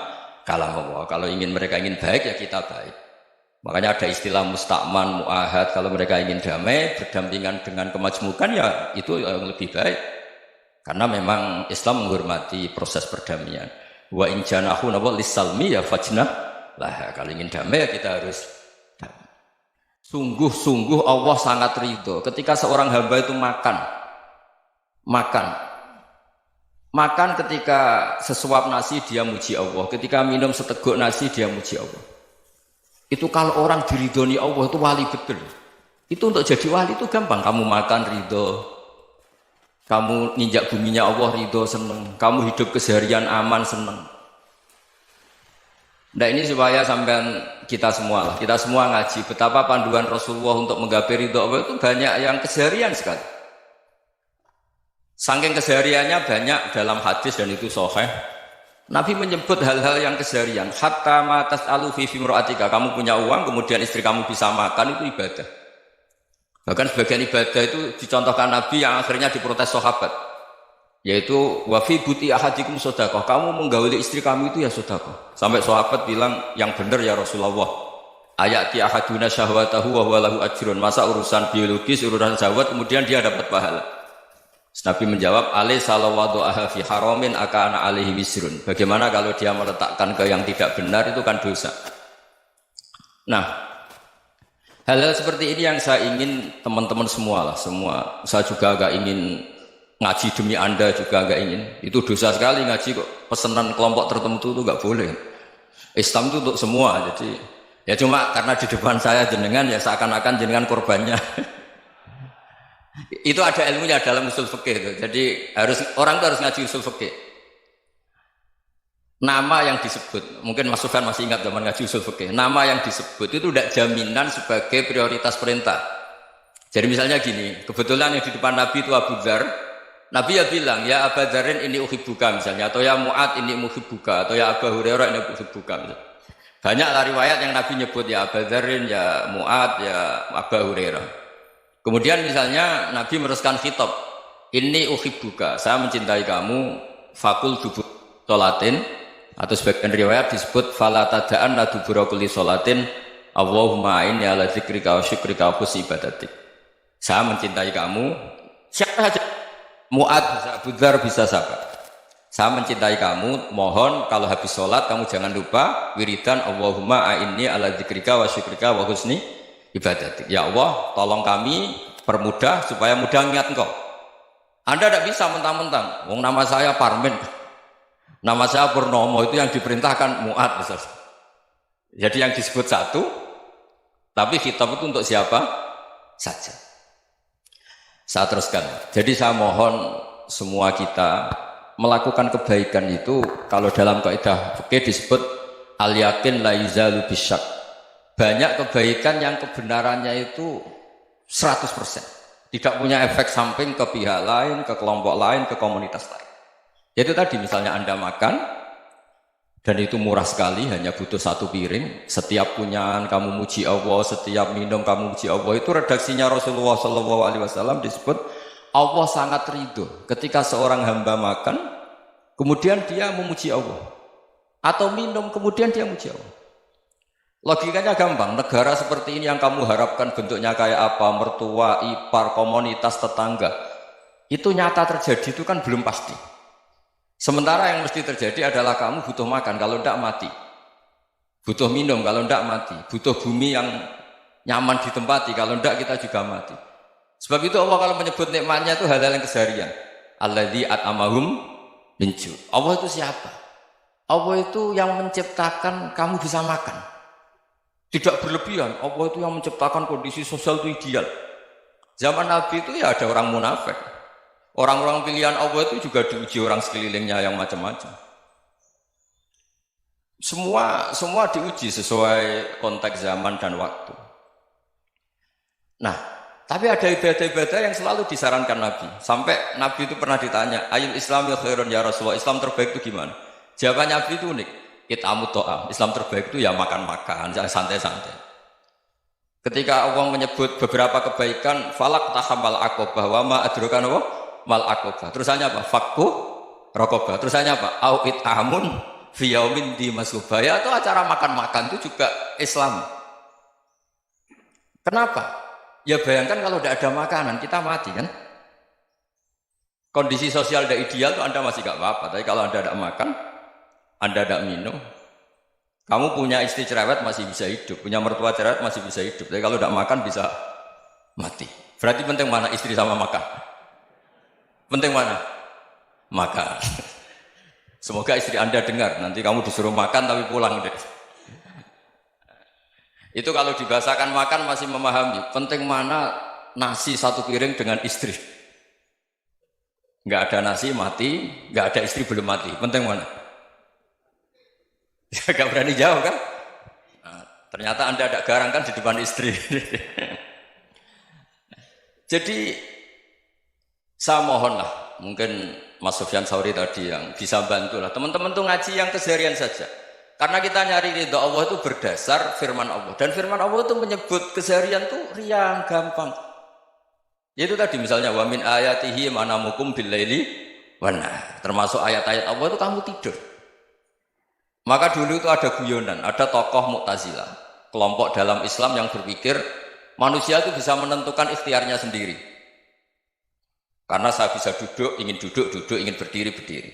S1: kalam Allah. Kalau mereka ingin baik ya kita baik. Makanya ada istilah musta'man, mu'ahad. Kalau mereka ingin damai, berdampingan dengan kemajmukan ya itu yang lebih baik. Karena memang Islam menghormati proses perdamaian. Wa in janahu lis-salmi ya fajnah lah. Kalau ingin damai ya kita harus damai. Sungguh-sungguh Allah sangat ridho ketika seorang hamba itu makan ketika sesuap nasi dia muji Allah, ketika minum seteguk nasi dia muji Allah. Itu kalau orang diridhoni Allah itu wali betul. Itu untuk jadi wali itu gampang. Kamu makan ridho, kamu ninjak buminya Allah ridho seneng, kamu hidup keseharian aman seneng. Nah ini supaya sampean kita semua ngaji betapa panduan Rasulullah untuk menggapai ridho Allah itu banyak yang keseharian sekali. Saking kesehariannya banyak dalam hadis dan itu sahih. Nabi menyebut hal-hal yang keseharian. Hatta ma tas'alu fi imra'atika. Kamu punya uang, kemudian istri kamu bisa makan, itu ibadah. Bahkan sebagian ibadah itu dicontohkan Nabi yang akhirnya diprotes sahabat. Yaitu wa fi buti ahadikum sedekah. Kamu menggauli istri kamu itu ya sedekah. Sampai sahabat bilang yang benar ya Rasulullah. Ayati ahaduna syahwatahu wa huwa lahu ajrun. Masa urusan biologis, urusan syahwat kemudian dia dapat pahala. Nabi menjawab, alaysa lawadu'aha fi haramin akana alaihi wisrun. Bagaimana kalau dia meletakkan ke yang tidak benar itu kan dosa. Nah, hal-hal seperti ini yang saya ingin teman-teman semua. Saya juga agak ingin ngaji demi Anda juga agak ingin. Itu dosa sekali ngaji kok pesanan kelompok tertentu itu enggak boleh. Islam itu untuk semua. Jadi ya cuma karena di depan saya jenengan ya seakan-akan jenengan korbannya. Itu ada ilmunya dalam usul fikih itu. Jadi orang itu harus ngaji usul fikih. nama yang disebut, mungkin Mas Sufyan masih ingat zaman ngaji usul fikih, nama yang disebut itu tidak jaminan sebagai prioritas perintah. Jadi misalnya gini, kebetulan yang di depan Nabi itu Abu Dzar, Nabi ya bilang, ya Abu Dzarin ini uhibbuka misalnya, atau ya Mu'ad ini uhibbuka, atau ya Abu Hurairah ini uhibbuka. Banyaklah riwayat yang Nabi nyebut ya Abu Dzarin, ya Mu'ad, ya Abu Hurairah. Kemudian misalnya Nabi meneruskan khitab, ini uhibbuka, saya mencintai kamu, fakul dubur sholatin, atau sebagian riwayat disebut fala tada'an la dubura kulli sholatin, Allahumma inni ala dzikrika wa syukrika wa husni ibadatik. Saya mencintai kamu, siapa saja, Mu'ad bisa, Abu Dzar bisa siapa. Saya mencintai kamu, mohon kalau habis sholat kamu jangan lupa wiridan Allahumma a'inni ala dzikrika wa syukrika wa husni ibadatik. Ya Allah, tolong kami permudah supaya mudah ingat engkau. Anda tidak bisa mentang-mentang, wong nama saya Parmin, nama saya Purnomo, itu yang diperintahkan Mu'ad misalnya. Jadi yang disebut satu, tapi khitab itu untuk siapa saja. Saya teruskan. Jadi saya mohon semua kita melakukan kebaikan itu, kalau dalam kaidah fikih disebut al yakin la yuzalu bisyak. Banyak kebaikan yang kebenarannya itu 100%. Tidak punya efek samping ke pihak lain, ke kelompok lain, ke komunitas lain. Yaitu tadi misalnya Anda makan dan itu murah sekali, hanya butuh satu piring, setiap punyaan kamu muji Allah, setiap minum kamu muji Allah. Itu redaksinya Rasulullah SAW disebut Allah sangat ridho ketika seorang hamba makan kemudian dia memuji Allah, atau minum kemudian dia muji Allah. Logikanya gampang, negara seperti ini yang kamu harapkan bentuknya kayak apa, mertua, ipar, komunitas, tetangga, itu nyata terjadi itu kan belum pasti. Sementara yang mesti terjadi adalah kamu butuh makan, kalau tidak mati. Butuh minum, kalau tidak mati. Butuh bumi yang nyaman ditempati, kalau tidak kita juga mati. Sebab itu Allah kalau menyebut nikmatnya itu hal-hal yang keseharian. Alladzi at'amahum min ju'. Allah itu siapa? Allah itu yang menciptakan kamu bisa makan. Tidak berlebihan. Allah itu yang menciptakan kondisi sosial itu ideal. Zaman Nabi itu ya ada orang munafik. Orang-orang pilihan Allah itu juga diuji orang sekelilingnya yang macam-macam. Semua diuji sesuai konteks zaman dan waktu. Nah, tapi ada ibadah-ibadah yang selalu disarankan Nabi. Sampai Nabi itu pernah ditanya, ayul Islam ya khairun ya Rasulullah, Islam terbaik itu gimana? Jawaban Nabi itu unik. It'amut to'am. Islam terbaik itu ya makan-makan, jangan santai-santai. Ketika Allah menyebut beberapa kebaikan, falak tahamal aqobah wa ma adrokan Allah mal aqobah. Terusannya apa? Fakku rokobah. Terusannya apa? Au it'amun fi yaumin di masubah. Ya, itu acara makan-makan itu juga Islam. Kenapa? Ya bayangkan kalau tidak ada makanan, kita mati kan? Kondisi sosial tidak ideal itu Anda masih gak apa-apa. Tapi kalau Anda tidak makan, Anda tidak minum, kamu punya istri cerewet masih bisa hidup, punya mertua cerewet masih bisa hidup. Tapi kalau tidak makan bisa mati. Berarti penting mana istri sama makan? Penting mana? Makan. Semoga istri Anda dengar, nanti kamu disuruh makan tapi pulang deh. Itu kalau dibahasakan makan masih memahami. Penting mana nasi satu piring dengan istri. Nggak ada nasi mati, nggak ada istri belum mati. Penting mana? Gak berani jawab kan? Nah, ternyata Anda ada garang kan di depan istri. Jadi saya mohonlah, mungkin Mas Sufyan Sauri tadi yang bisa bantulah teman-teman tuh ngaji yang keseharian saja. Karena kita nyari ridha Allah itu berdasar firman Allah. Dan firman Allah itu menyebut keseharian tuh riang, gampang. Yaitu tadi misalnya wa min ayatihi manamukum billaili wan nahar. Termasuk ayat-ayat Allah itu kamu tidur. Maka dulu itu ada guyonan, ada tokoh Mu'tazilah, kelompok dalam Islam yang berpikir manusia itu bisa menentukan ikhtiarnya sendiri. Karena saya bisa duduk, ingin berdiri, berdiri.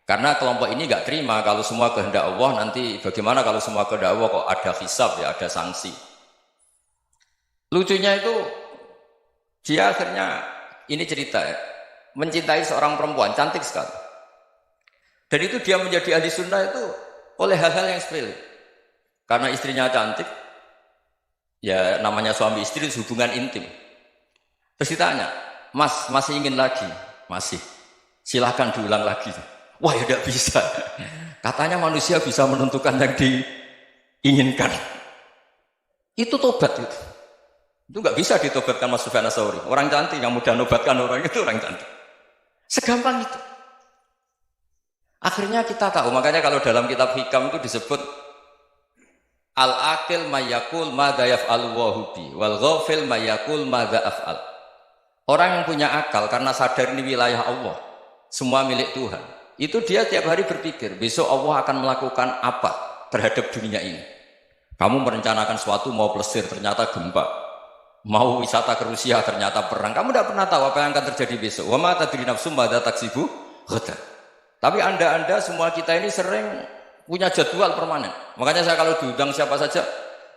S1: Karena kelompok ini nggak terima kalau semua kehendak Allah, nanti bagaimana kalau semua kehendak Allah kok ada hisab ya, ada sanksi. Lucunya itu dia akhirnya, ini cerita ya, mencintai seorang perempuan, cantik sekali. Dan itu dia menjadi ahli sunnah itu oleh hal-hal yang sepele. Karena istrinya cantik, ya namanya suami istri hubungan intim. Terus ditanya, Mas, masih ingin lagi? Masih. Silahkan diulang lagi. Wah ya tidak bisa. Katanya manusia bisa menentukan yang diinginkan. Itu tobat itu. Itu nggak bisa ditobatkan Mas Sufyan Ats-Tsauri. Orang cantik yang mudah nobatkan orang itu orang cantik. Segampang itu. Akhirnya kita tahu, makanya kalau dalam kitab Hikam itu disebut al-aqil mayyakul madza yaf'alu wa hubi wal ghafil mayyakul madza af'al. Orang yang punya akal karena sadar ini wilayah Allah, semua milik Tuhan. Itu dia tiap hari berpikir, besok Allah akan melakukan apa terhadap dunia ini. Kamu merencanakan sesuatu mau plesir, ternyata gempa. Mau wisata ke Rusia, ternyata perang. Kamu tidak pernah tahu apa yang akan terjadi besok. Wa ma tadri nafsum madza taksibu ghadan. Tapi anda semua kita ini sering punya jadwal permanen. Makanya saya kalau diundang siapa saja,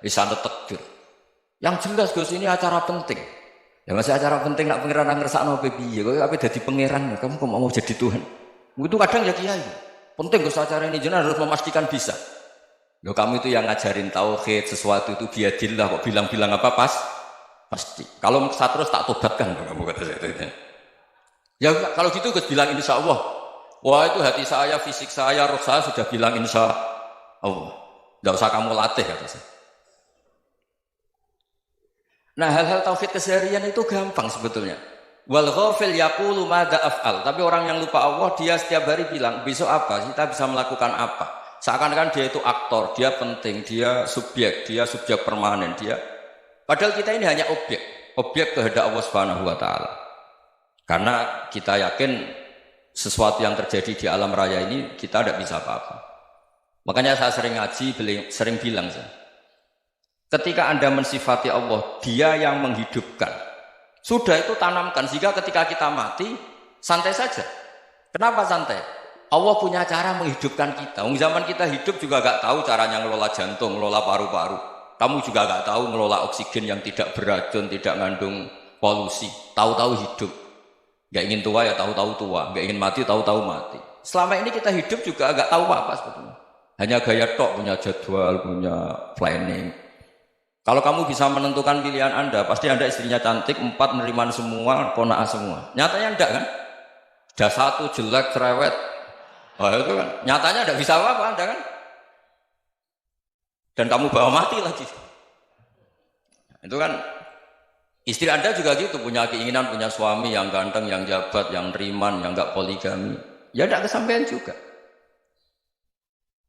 S1: bisa takdir. Yang jelas Gus ini acara penting. Ya masih acara penting nak pangeran ngersakno piye? Kok ape dadi pangeran? Kamu kok mau jadi Tuhan? Itu kadang ya kiai. Penting Gus acara ini jenengan harus memastikan bisa. Loh kamu itu yang ngajarin tauhid, sesuatu itu biadillah kok bilang-bilang apa pasti. Kalau saya terus tak tobatkan kamu kata saya. Ya kalau gitu Gus bilang insya Allah. Wah itu hati saya, fisik saya, roh saya sudah bilang insya Allah. Tidak usah kamu latih kata saya. Nah hal-hal tauhid keseharian itu gampang sebetulnya. Wal ghafil yaqulu madza af'al. Tapi orang yang lupa Allah dia setiap hari bilang besok apa? Kita bisa melakukan apa? Seakan-akan dia itu aktor, dia penting, dia subjek permanen, dia. Padahal kita ini hanya objek kehendak Allah Subhanahu wa taala. Karena kita yakin sesuatu yang terjadi di alam raya ini kita tidak bisa apa-apa. Makanya saya sering ngaji, sering bilang saya. Ketika Anda mensifati Allah, Dia yang menghidupkan. Sudah itu tanamkan sehingga ketika kita mati santai saja. Kenapa santai? Allah punya cara menghidupkan kita. Zaman kita hidup juga gak tahu caranya ngelola jantung, ngelola paru-paru. Kamu juga gak tahu ngelola oksigen yang tidak beracun, tidak mengandung polusi. Tahu-tahu hidup. Gak ingin tua ya tahu-tahu tua. Gak ingin mati tahu-tahu mati. Selama ini kita hidup juga gak tahu apa sebetulnya. Hanya gaya tok, punya jadwal, punya planning. Kalau kamu bisa menentukan pilihan Anda, pasti Anda istrinya cantik, 4 neriman semua, kona'ah semua. Nyatanya enggak kan? Sudah 1 jelek, cerewet. Wah itu kan. Nyatanya enggak bisa apa-apa Anda kan? Dan kamu bawa mati lagi. Itu kan istri Anda juga gitu, punya keinginan punya suami yang ganteng, yang jabat, yang riman, yang enggak poligami. Ya enggak kesampaian juga.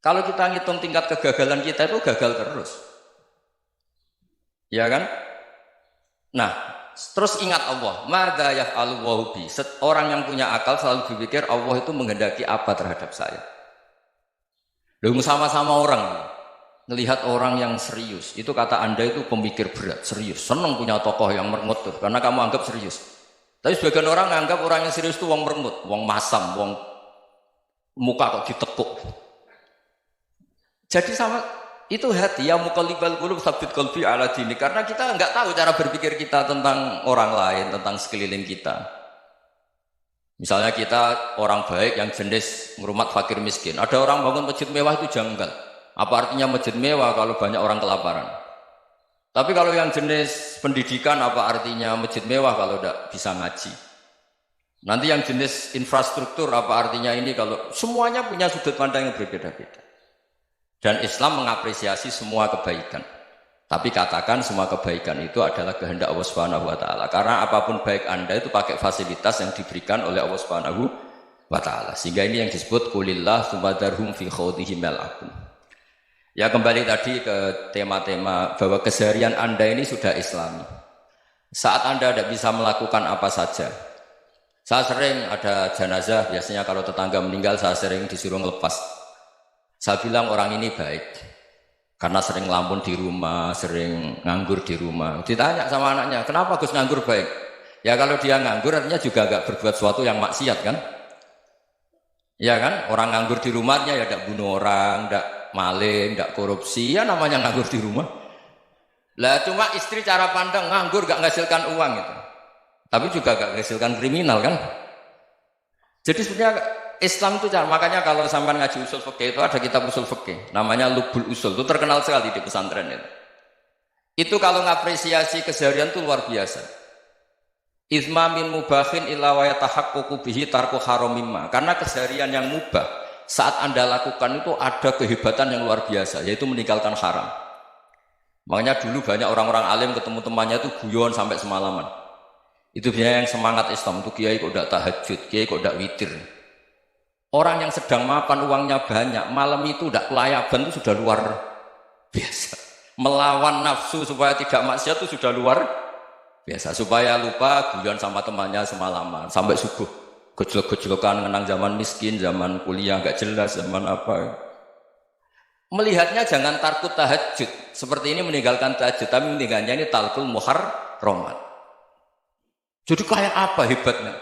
S1: Kalau kita ngitung tingkat kegagalan kita itu gagal terus. Ya kan? Nah, terus ingat Allah. Madza yaf'alu wa bi. Orang yang punya akal selalu berpikir Allah itu menghendaki apa terhadap saya. Lalu sama-sama orang melihat orang yang serius, itu kata Anda itu pemikir berat, serius, senang punya tokoh yang merengut tuh, karena kamu anggap serius. Tapi sebagian orang menganggap orang yang serius itu wong merengut, wong masam, wong muka kok ditekuk. Jadi sama itu hati ya muqallibal qulub tsabbit qalbi ala dini, karena kita enggak tahu cara berpikir kita tentang orang lain, tentang sekeliling kita. Misalnya kita orang baik yang jenis ngurmat fakir miskin, ada orang bangun masjid mewah itu janggal. Apa artinya masjid mewah kalau banyak orang kelaparan? Tapi kalau yang jenis pendidikan apa artinya masjid mewah kalau tidak bisa ngaji? Nanti yang jenis infrastruktur apa artinya ini kalau semuanya punya sudut pandang yang berbeda-beda. Dan Islam mengapresiasi semua kebaikan. Tapi katakan semua kebaikan itu adalah kehendak Allah Subhanahu wa taala. Karena apapun baik Anda itu pakai fasilitas yang diberikan oleh Allah Subhanahu wa taala. Sehingga ini yang disebut qulillah sumadarhum fi khawdihim yal'abun. Ya kembali tadi ke tema-tema bahwa keseharian Anda ini sudah Islami. Saat Anda tidak bisa melakukan apa saja. Saya sering ada jenazah, biasanya kalau tetangga meninggal saya sering disuruh ngelepas. Saya bilang orang ini baik. Karena sering ngelamun di rumah, sering nganggur di rumah. Ditanya sama anaknya, kenapa Gus nganggur baik? Ya kalau dia nganggur artinya juga agak berbuat sesuatu yang maksiat kan? Ya kan? Orang nganggur di rumahnya ya tidak bunuh orang, tidak maling, tidak korupsi, ya namanya nganggur di rumah. Lah cuma istri cara pandang nganggur gak menghasilkan uang itu, tapi juga gak menghasilkan kriminal kan. Jadi sebenarnya Islam itu makanya kalau sampai ngaji usul fikih itu ada kitab usul fikih namanya Lubul Usul, itu terkenal sekali di pesantren itu. Itu kalau ngapresiasi keseharian itu luar biasa. Izma min mubahin illa wa yatahaqqaqu bihi tarku haramimma. Karena keseharian yang mubah saat Anda lakukan itu ada kehebatan yang luar biasa, yaitu meninggalkan haram. Makanya dulu banyak orang-orang alim ketemu temannya itu guyon sampai semalaman. Itu biasanya yang semangat Islam itu kiai kok tidak tahajud, kiai kok tidak witir. Orang yang sedang makan uangnya banyak, malam itu tidak kelayaban itu sudah luar biasa. Melawan nafsu supaya tidak maksiat itu sudah luar biasa. Supaya lupa guyon sama temannya semalaman sampai subuh. Gejlok-gejlokan mengenang zaman miskin, zaman kuliah nggak jelas, zaman apa. Melihatnya jangan takut tahajud. Seperti ini meninggalkan tahajud, tapi meninggalkannya ini talqul muharramat. Jadi kayak apa hebatnya?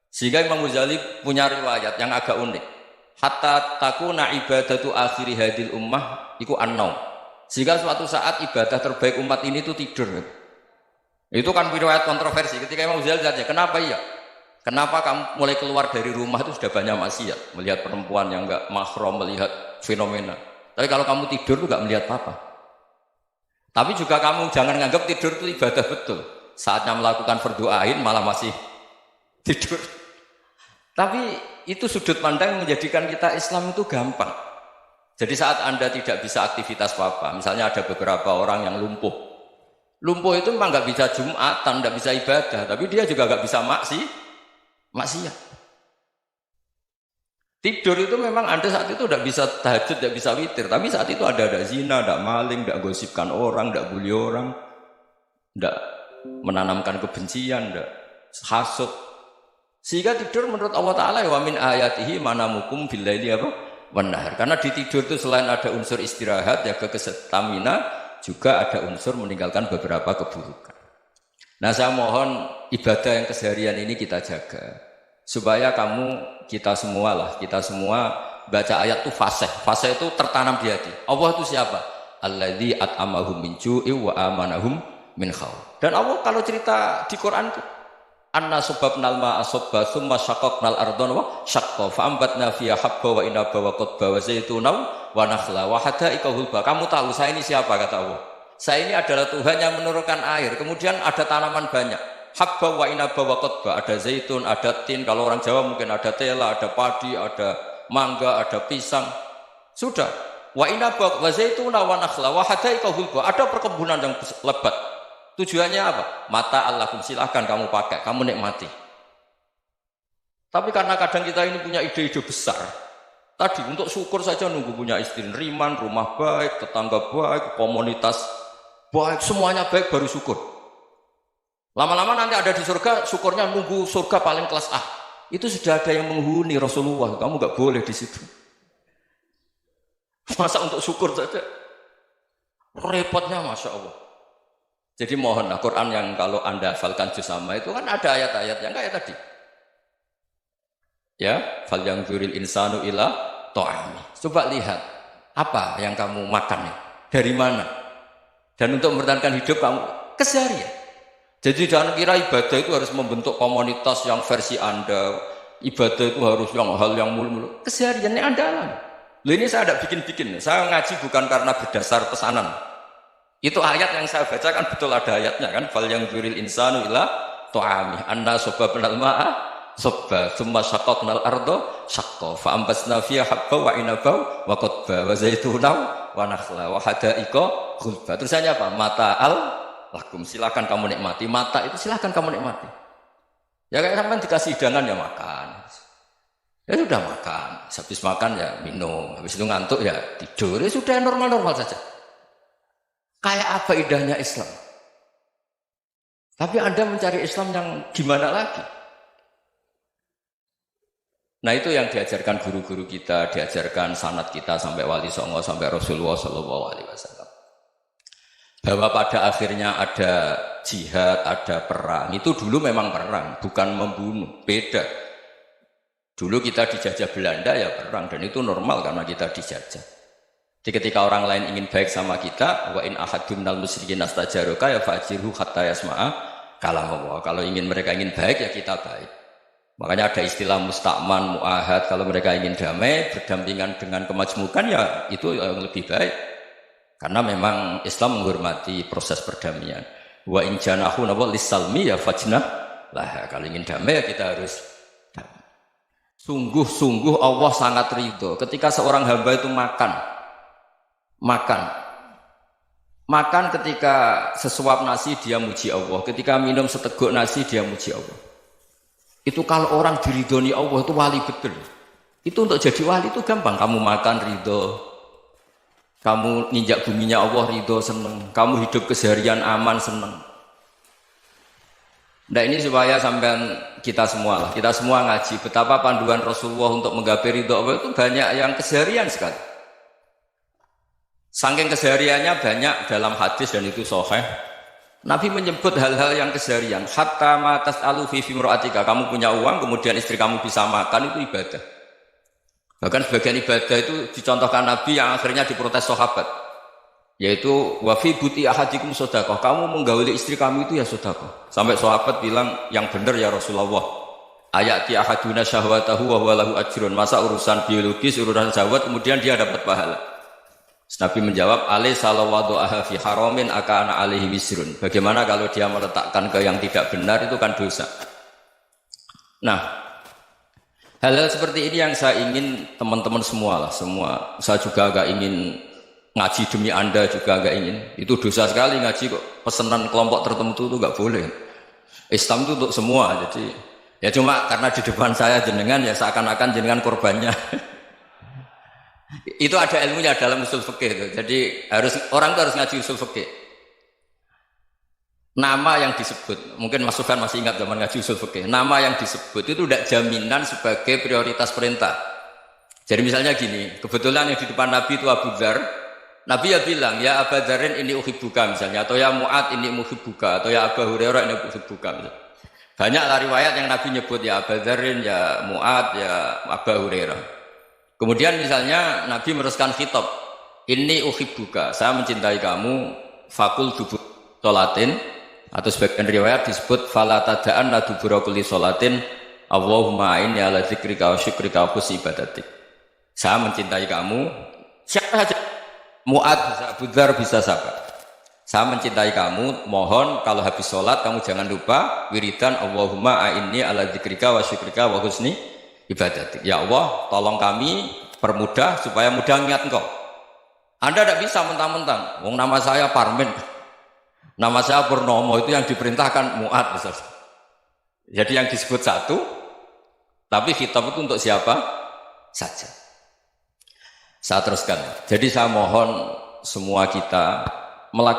S1: Sehingga Imam Ghazali punya riwayat yang agak unik. Hatta takuna ibadatu akhiri hadil ummah iku an-naum. Sehingga suatu saat ibadah terbaik umat ini itu tidur. Itu kan riwayat kontroversi. Ketika Imam Ghazali saja, kenapa iya? Kenapa kamu mulai keluar dari rumah itu sudah banyak maksiat, melihat perempuan yang enggak mahram, melihat fenomena. Tapi kalau kamu tidur itu enggak melihat apa-apa. Tapi juga kamu jangan menganggap tidur itu ibadah betul. Saatnya melakukan fardhu ain malah masih tidur. Tapi itu sudut pandang menjadikan kita Islam itu gampang. Jadi saat Anda tidak bisa aktivitas apa-apa, misalnya ada beberapa orang yang lumpuh. Lumpuh itu memang nggak bisa Jumatan, nggak bisa ibadah, tapi dia juga nggak bisa maksiat. Tidur itu memang Anda saat itu tidak bisa tahajud, tidak bisa witir, tapi saat itu ada zina, ada maling, tidak gosipkan orang, tidak bully orang, tidak menanamkan kebencian, tidak hasud. Sehingga tidur menurut Allah Ta'ala wa min ayatihi manamukum billaili apa? Wan-nahar. Karena di tidur itu selain ada unsur istirahat, jaga stamina, juga ada unsur meninggalkan beberapa keburukan. Nah saya mohon ibadah yang keseharian ini kita jaga. Supaya kita semua baca ayat itu fasih. Fasih itu tertanam di hati. Allah itu siapa? Alladzi at'amahum min ju'i wa amanahum min khauf. Dan Allah kalau cerita di Quran itu anna sababnal ma'a sabba tsumma syaqaqnal ardha wa syaqqa fa ambatna fiha habba wa inaba wa qadba wa zaituna wa nakhla wa hada'iqa hulba. Kamu tahu saya ini siapa kata Allah? Saya ini adalah Tuhan yang menurunkan air, kemudian ada tanaman banyak. Habba wa inaba wa qadba, ada zaitun, ada tin, kalau orang Jawa mungkin ada tela, ada padi, ada mangga, ada pisang. Sudah. Wa inaba wa zaituna wa nakhla wa hada'iqa hulba. Ada perkebunan yang lebat. Tujuannya apa? Mata Allahum, silahkan kamu pakai, kamu nikmati. Tapi karena kadang kita ini punya ide-ide besar. Tadi untuk syukur saja nunggu punya istri riman, rumah baik, tetangga baik, komunitas baik, semuanya baik baru syukur. Lama-lama nanti ada di surga, syukurnya nunggu surga paling kelas A. Itu sudah ada yang menghuni Rasulullah, kamu nggak boleh di situ. Masa untuk syukur saja? Repotnya Masya Allah. Jadi mohonlah Quran yang kalau Anda hafalkan juz sama itu kan ada ayat-ayat yang kayak tadi. Ya, fal yang dzuril insanu ila ta'ami. Coba lihat apa yang kamu makan nih, dari mana? Dan untuk mempertahankan hidup kamu keseharian. Jadi jangan kira ibadah itu harus membentuk komunitas yang versi Anda. Ibadah itu harus hal yang mulu-mulu. Kesehariannya Anda alami. Loh ini saya tidak bikin-bikin. Saya ngaji bukan karena berdasar pesanan. Itu ayat yang saya bacakan betul ada ayatnya kan. Fal yang dzuril insanu ila ta'ami. Anna sababnal ma'a sabba tsumma syaqaqnal arda syaqqa fa ambasna fiha habba wa inaba wa qadba wa zaituna wa nakhla wa hada'iqa ghulba. Terusannya apa? Mata'al lakum, silakan kamu nikmati. Mata itu silakan kamu nikmati. Ya kayak sampean dikasih hidangan ya makan. Ya sudah makan, habis makan ya minum, habis itu ngantuk ya tidur. Ya sudah normal-normal saja. Kayak apa indahnya Islam. Tapi Anda mencari Islam yang gimana lagi? Nah itu yang diajarkan guru-guru kita, diajarkan sanad kita sampai Wali Songo, sampai Rasulullah SAW. Bahwa pada akhirnya ada jihad, ada perang. Itu dulu memang perang, bukan membunuh, beda. Dulu kita dijajah Belanda ya perang, dan itu normal karena kita dijajah. Jadi ketika orang lain ingin baik sama kita, wa in ahadun minal musyrikin astajaruka ya fa'jirhu hatta yasma'a kalam Allah. Kalau mereka ingin baik ya kita baik. Makanya ada istilah musta'man, mu'ahad. Kalau mereka ingin damai, berdampingan dengan kemajmukan ya itu yang lebih baik. Karena memang Islam menghormati proses perdamaian. Wa in janahu lis-salmi ya fajnah Lah kalau ingin damai ya kita harus damai. Sungguh-sungguh Allah sangat ridho ketika seorang hamba itu makan ketika sesuap nasi dia muji Allah, ketika minum seteguk nasi dia muji Allah. Itu kalau orang diridhoni Allah itu wali betul. Itu untuk jadi wali itu gampang. Kamu makan ridho, kamu ninjak buminya Allah ridho seneng, kamu hidup keseharian aman seneng. Nah ini supaya sampean kita semua ngaji betapa panduan Rasulullah untuk menggapai ridho Allah itu banyak yang keseharian sekali. Saking kesehariannya banyak dalam hadis dan itu sahih. Nabi menyebut hal-hal yang keseharian. Hatta ma tas'alu fi imra'atika. Kamu punya uang kemudian istri kamu bisa makan itu ibadah. Bahkan sebagian ibadah itu dicontohkan Nabi yang akhirnya diprotes sahabat. Yaitu wa fi buti ahadikum sedekah. Kamu menggauli istri kamu itu ya sedekah. Sampai sahabat bilang yang benar ya Rasulullah. Ayati ahaduna syahwatahu wa huwa lahu ajrun. Masa urusan biologis, urusan syahwat kemudian dia dapat pahala. Nabi menjawab, alaysa lawadu'aha fi haramin akana alaihi wisrun. Bagaimana kalau dia meletakkan ke yang tidak benar itu kan dosa. Nah, hal-hal seperti ini yang saya ingin teman-teman semua. Saya juga agak ingin ngaji demi Anda juga agak ingin. Itu dosa sekali ngaji kok pesanan kelompok tertentu itu enggak boleh. Islam itu untuk semua. Jadi ya cuma karena di depan saya jenengan ya seakan-akan jenengan korbannya. Itu ada ilmunya dalam usul fikih itu. Jadi orang itu harus ngaji usul fikih. Nama yang disebut, mungkin Mas Sufyan masih ingat zaman ngaji usul fikih. Nama yang disebut itu tidak jaminan sebagai prioritas perintah. Jadi misalnya gini, kebetulan yang di depan Nabi itu Abu Dzar. Nabi ya bilang, ya Abu Dzarin ini uhibbuka misalnya, atau ya Mu'ad ini uhibbuka, atau ya Abu Hurairah ini uhibbuka misalnya. Banyaklah riwayat yang Nabi nyebut ya Abu Dzarin, ya Mu'ad, ya Abu Hurairah. Kemudian misalnya Nabi meneruskan khitab, ini uhibbuka, saya mencintai kamu, fakul dubur sholatin, atau sebagian riwayat disebut fala tada'an la dubura kulli sholatin, Allahumma inni ala dzikrika wa syukrika wa husni ibadatik. Saya mencintai kamu, siapa saja, Mu'ad bisa, Abu Dzar bisa siapa. Saya mencintai kamu, mohon kalau habis sholat kamu jangan lupa wiridan Allahumma inni ala dzikrika wa syukrika wa husni ibadatik. Ya Allah, tolong kami permudah supaya mudah ingat Engkau. Anda tidak bisa mentang-mentang, wong nama saya Parmin, nama saya Purnomo, itu yang diperintahkan Mu'ad misalnya. Jadi yang disebut satu, tapi khitab itu untuk siapa saja. Saya teruskan. Jadi saya mohon semua kita melakukan